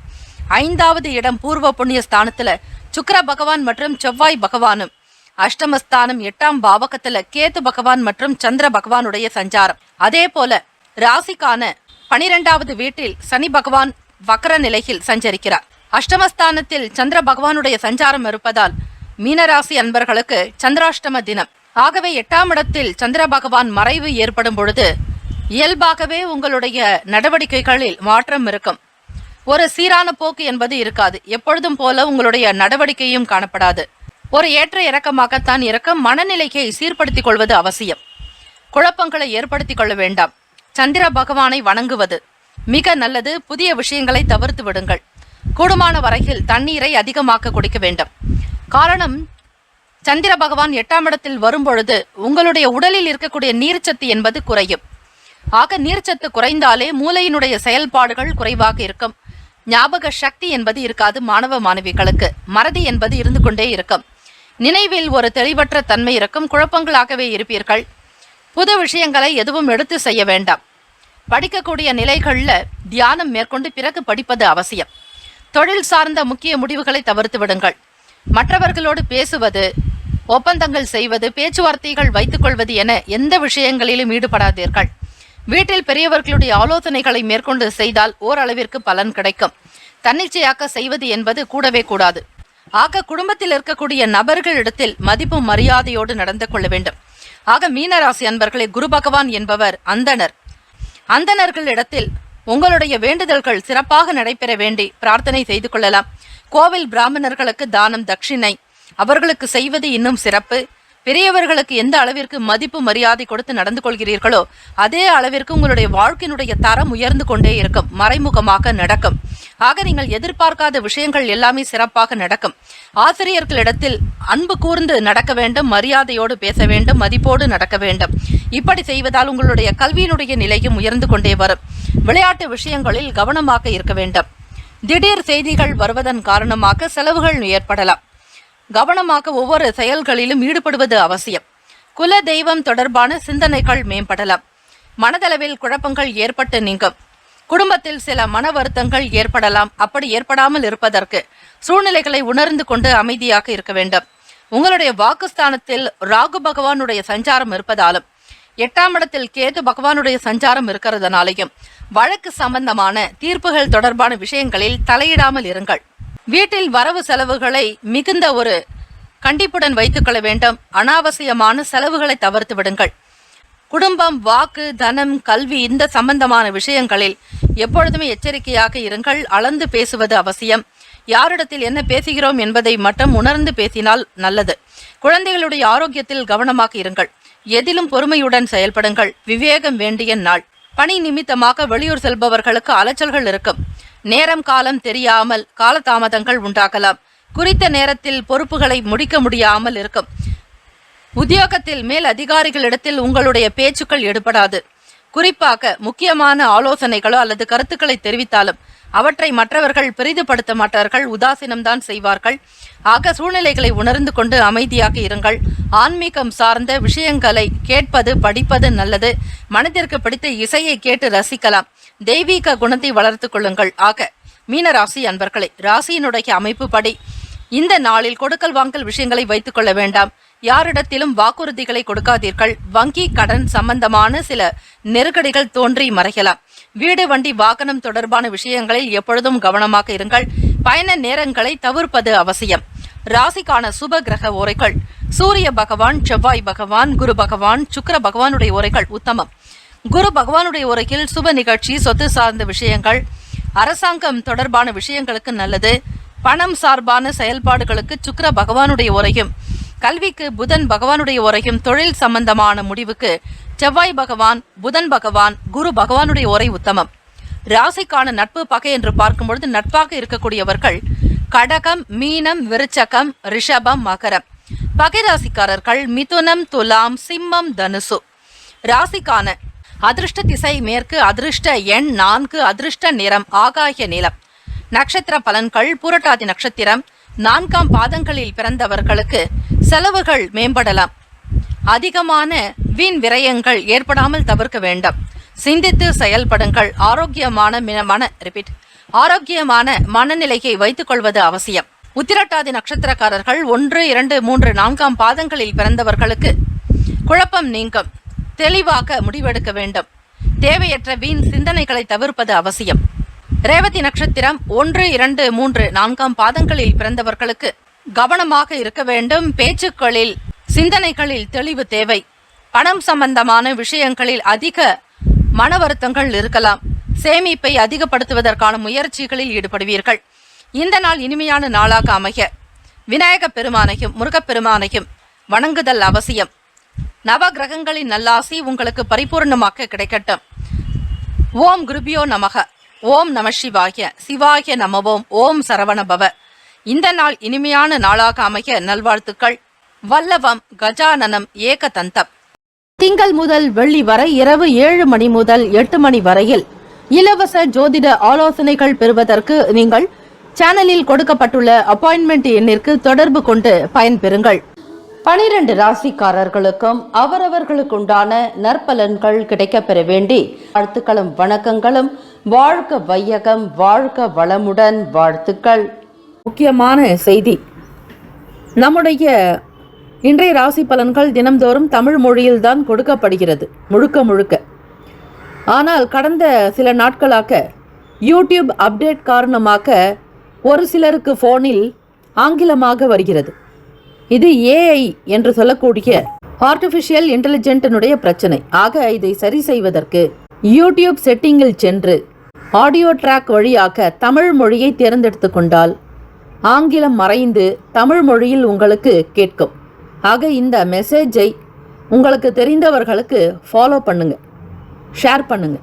5வது இடம் பூர்வ புண்ணிய ஸ்தானத்துல சுக்கிர பகவான் மற்றும் செவ்வாய் பகவானும், அஷ்டமஸ்தானம் 8ஆம் பாவகத்துல கேது பகவான் மற்றும் சந்திர பகவானுடைய சஞ்சாரம். அதே போல ராசிக்கான 12வது வீட்டில் சனி பகவான் வக்ர நிலையில் சஞ்சரிக்கிறார். அஷ்டமஸ்தானத்தில் சந்திர பகவானுடைய சஞ்சாரம் இருப்பதால் மீனராசி அன்பர்களுக்கு சந்திராஷ்டம தினம். ஆகவே 8ஆம் இடத்தில் சந்திர பகவான் மறைவு ஏற்படும் பொழுது இயல்பாகவே உங்களுடைய நடவடிக்கைகளில் மாற்றம் இருக்கும். ஒரு சீரான போக்கு என்பது இருக்காது. எப்பொழுதும் போல உங்களுடைய நடவடிக்கையும் காணப்படாது. ஒரு ஏற்ற இறக்கமாகத்தான் இருக்கும். மனநிலையை சீர்படுத்திக் கொள்வது அவசியம். குழப்பங்களை ஏற்படுத்திக் கொள்ள வேண்டாம். சந்திர பகவானை வணங்குவது மிக நல்லது. புதிய விஷயங்களை தவிர்த்து விடுங்கள். கூடுமான வரையில் தண்ணீரை அதிகமாக குடிக்க வேண்டும். காரணம், சந்திர பகவான் 8ஆம் இடத்தில் வரும்பொழுது உங்களுடைய உடலில் இருக்கக்கூடிய நீர்ச்சத்து என்பது குறையும். ஆக நீர்ச்சத்து குறைந்தாலே மூளையினுடைய செயல்பாடுகள் குறைவாக இருக்கும். ஞாபக சக்தி என்பது இருக்காது. மாணவ மாணவிகளுக்கு மறதி என்பது இருந்து கொண்டே இருக்கும். நினைவில் ஒரு தெளிவற்ற தன்மை இருக்கும். குழப்பங்களாகவே இருப்பீர்கள். புது விஷயங்களை எதுவும் எடுத்து செய்ய வேண்டாம். படிக்கக்கூடிய நிலைகளில் தியானம் மேற்கொண்டு பிறகு படிப்பது அவசியம். தொழில் சார்ந்த முக்கிய முடிவுகளை தவிர்த்து விடுங்கள். மற்றவர்களோடு பேசுவது, ஒப்பந்தங்கள் செய்வது, பேச்சுவார்த்தைகள் வைத்துக் கொள்வது என எந்த விஷயங்களிலும் ஈடுபடாதீர்கள். வீட்டில் பெரியவர்களுடைய ஆலோசனைகளை மேற்கொண்டு செய்தால் ஓரளவிற்கு பலன் கிடைக்கும். தன்னிச்சையாக்க செய்வது என்பது கூடவே கூடாது. ஆக குடும்பத்தில் இருக்கக்கூடிய நபர்களிடத்தில் மதிப்பு மரியாதையோடு நடந்து கொள்ள வேண்டும். ஆக மீனராசி அன்பர்களே, குரு பகவான் என்பவர் அந்தணர். அந்தணர்களிடத்தில் உங்களுடைய வேண்டுதல்கள் சிறப்பாக நடைபெற வேண்டி பிரார்த்தனை செய்து கொள்ளலாம். கோவில் பிராமணர்களுக்கு தானம், தட்சிணை அவர்களுக்கு செய்வது இன்னும் சிறப்பு. பெரியவர்களுக்கு எந்த அளவிற்கு மதிப்பு மரியாதை கொடுத்து நடந்து கொள்கிறீர்களோ அதே அளவிற்கு உங்களுடைய வாழ்க்கையினுடைய தரம் உயர்ந்து கொண்டே இருக்கும். மறைமுகமாக நடக்கும். ஆக நீங்கள் எதிர்பார்க்காத விஷயங்கள் எல்லாமே சிறப்பாக நடக்கும். ஆசிரியர்களிடத்தில் அன்பு கூர்ந்து நடக்க வேண்டும். மரியாதையோடு பேச வேண்டும். மதிப்போடு நடக்க வேண்டும். இப்படி செய்வதால் உங்களுடைய கல்வியினுடைய நிலையும் உயர்ந்து கொண்டே வரும். விளையாட்டு விஷயங்களில் கவனமாக இருக்க வேண்டும். திடீர் செய்திகள் வருவதன் காரணமாக செலவுகள் ஏற்படலாம். கவனமாக ஒவ்வொரு செயல்களிலும் ஈடுபடுவது அவசியம். குல தெய்வம் தொடர்பான சிந்தனைகள் மேம்படலாம். மனதளவில் குழப்பங்கள் ஏற்பட்டு நீங்கும். குடும்பத்தில் சில மன வருத்தங்கள் ஏற்படலாம். அப்படி ஏற்படாமல் இருப்பதற்கு சூழ்நிலைகளை உணர்ந்து கொண்டு அமைதியாக இருக்க வேண்டும். உங்களுடைய வாக்குஸ்தானத்தில் ராகு பகவானுடைய சஞ்சாரம் இருப்பதாலும் 8ஆம் இடத்தில் கேது பகவானுடைய சஞ்சாரம் இருக்கிறதுனாலையும் வழக்கு சம்பந்தமான தீர்ப்புகள் தொடர்பான விஷயங்களில் தலையிடாமல் இருங்கள். வீட்டில் வரவு செலவுகளை மிகுந்த ஒரு கண்டிப்புடன் வைத்துக் கொள்ள வேண்டும். அனாவசியமான செலவுகளை தவிர்த்து விடுங்கள். குடும்பம், வாக்கு, தனம், கல்வி இந்த சம்பந்தமான விஷயங்களில் எப்பொழுதுமே எச்சரிக்கையாக இருங்கள். அளந்து பேசுவது அவசியம். யாரிடத்தில் என்ன பேசுகிறோம் என்பதை மட்டும் உணர்ந்து பேசினால் நல்லது. குழந்தைகளுடைய ஆரோக்கியத்தில் கவனமாக இருங்கள். எதிலும் பொறுமையுடன் செயல்படுங்கள். விவேகம் வேண்டிய நாள். பணி நிமித்தமாக வெளியூர் செல்பவர்களுக்கு அலைச்சல்கள் இருக்கும். நேரம் காலம் தெரியாமல் காலதாமதங்கள் உண்டாகலாம். குறித்த நேரத்தில் பொறுப்புகளை முடிக்க முடியாமல் இருக்கும். உத்தியோகத்தில் மேல் அதிகாரிகளிடத்தில் உங்களுடைய பேச்சுக்கள் எடுபடாது. குறிப்பாக முக்கியமான ஆலோசனைகளோ அல்லது கருத்துக்களை தெரிவித்தாலும் அவற்றை மற்றவர்கள் பெரிதுபடுத்த மாட்டார்கள். உதாசீனம்தான் செய்வார்கள். ஆக சூழ்நிலைகளை உணர்ந்து கொண்டு அமைதியாக இருங்கள். ஆன்மீகம் சார்ந்த விஷயங்களை கேட்பது, படிப்பது நல்லது. மனதிற்கு பிடித்த இசையை கேட்டு ரசிக்கலாம். தெய்வீக குணத்தை வளர்த்து கொள்ளுங்கள். ஆக மீனராசி அன்பர்களே, ராசியினுடைய அமைப்பு படி இந்த நாளில் கொடுக்கல் வாங்கல் விஷயங்களை வைத்துக் கொள்ள வேண்டாம். யாரிடத்திலும் வாக்குறுதிகளை கொடுக்காதீர்கள். வங்கி கடன் சம்பந்தமான சில நெருக்கடிகள் தோன்றி மறையலாம். வீடு, வண்டி, வாகனம் தொடர்பான விஷயங்களில் எப்பொழுதும் கவனமாக இருங்கள். பயண நேரங்களை தவிர்ப்பது அவசியம். ராசிக்கான சுப கிரக ஓரைகள்: சூரிய பகவான், செவ்வாய் பகவான், குரு பகவான், சுக்கிர பகவானுடைய ஓரைகள் உத்தமம். குரு பகவானுடைய உரையில் சுப நிகழ்ச்சி, சொத்து சார்ந்த விஷயங்கள், அரசாங்கம் தொடர்பான விஷயங்களுக்கு நல்லது. பணம் சார்பான செயல்பாடுகளுக்கு சுக்கிர பகவானுடைய உரையும், கல்விக்கு புதன் பகவானுடைய உரையும், தொழில் சம்பந்தமான முடிவுக்கு செவ்வாய் பகவான், புதன் பகவான், குரு பகவானுடைய உரை உத்தமம். ராசிக்கான நட்பு பகை என்று பார்க்கும் பொழுது நட்பாக இருக்கக்கூடியவர்கள் கடகம், மீனம், விருச்சகம், ரிஷபம், மகரம். பகை ராசிக்காரர்கள் மிதுனம், துலாம், சிம்மம், தனுசு. ராசிக்கான அதிர்ஷ்ட திசை மேற்கு, அதிர்ஷ்ட எண் 4, அதிர்ஷ்ட நிறம் ஆகாய நிலம். நட்சத்திர பலன்கள்: பூரட்டாதி நட்சத்திரம் 4ஆம் பாதங்களில் பிறந்தவர்களுக்கு செலவுகள் மேம்படலாம். அதிகமான வீண் விரயங்கள் ஏற்படாமல் தவிர்க்க வேண்டும். சிந்தித்து செயல்படுங்கள். ஆரோக்கியமான மனநிலையை வைத்துக் கொள்வது அவசியம். உத்திரட்டாதி நட்சத்திரக்காரர்கள் 1, 2, 3, 4ஆம் பாதங்களில் பிறந்தவர்களுக்கு குழப்பம் நீங்கும். தெளிவாக முடிவெடுக்க வேண்டும். தேவையற்ற வீண் சிந்தனைகளை தவிர்ப்பது அவசியம். ரேவதி நட்சத்திரம் 1, 2, 3, 4ஆம் பாதங்களில் பிறந்தவர்களுக்கு கவனமாக இருக்க வேண்டும். பேச்சுக்களில், சிந்தனைகளில் தெளிவு தேவை. பணம் சம்பந்தமான விஷயங்களில் அதிக மன வருத்தங்கள் இருக்கலாம். சேமிப்பை அதிகப்படுத்துவதற்கான முயற்சிகளில் ஈடுபடுவீர்கள். இந்த நாள் இனிமையான நாளாக அமைய விநாயக பெருமானையும் முருகப்பெருமானையும் வணங்குதல் அவசியம். நவ கிரகங்களின் நல்லாசி உங்களுக்கு பரிபூர்ணமாக கிடைக்கட்டும். ஓம் குருபியோ நமக. ஓம் நம சிவாய. சிவாய நமவோம். ஓம் சரவணபவ. இந்த நாள் இனிமையான நாளாக அமைய நல்வாழ்த்துக்கள். வல்லவம் கஜானனம் ஏகதந்தம். திங்கள் முதல் வெள்ளி வரை இரவு 7 மணி முதல் 8 மணி வரையில் இலவச ஜோதிட ஆலோசனைகள் பெறுவதற்கு நீங்கள் சேனலில் கொடுக்கப்பட்டுள்ள அப்பாயின்மெண்ட் எண்ணிற்கு தொடர்பு கொண்டு பயன்பெறுங்கள். 12 ராசிக்காரர்களுக்கும் அவரவர்களுக்குண்டான நற்பலன்கள் கிடைக்கப்பெற வேண்டி வாழ்த்துக்களும் வணக்கங்களும். வாழ்க வையகம், வாழ்க வளமுடன். வாழ்த்துக்கள். முக்கியமான செய்தி: நம்முடைய இன்றைய ராசி பலன்கள் தினம்தோறும் தமிழ் மொழியில்தான் கொடுக்கப்படுகிறது முழுக்க. ஆனால் கடந்த சில நாட்களாக யூடியூப் அப்டேட் காரணமாக ஒரு சிலருக்கு ஃபோனில் ஆங்கிலமாக வருகிறது. இது ஏஐ என்று சொல்லக்கூடிய ஆர்டிஃபிஷியல் இன்டெலிஜென்ட்டினுடைய பிரச்சனை. ஆக இதை சரி செய்வதற்கு யூடியூப் செட்டிங்கில் சென்று ஆடியோ ட்ராக் வழியாக தமிழ் மொழியை தேர்ந்தெடுத்து கொண்டால் ஆங்கிலம் மறைந்து தமிழ் மொழியில் உங்களுக்கு கேட்கும். ஆக இந்த மெசேஜை உங்களுக்கு தெரிந்தவர்களுக்கு ஃபாலோ பண்ணுங்க, ஷேர் பண்ணுங்க.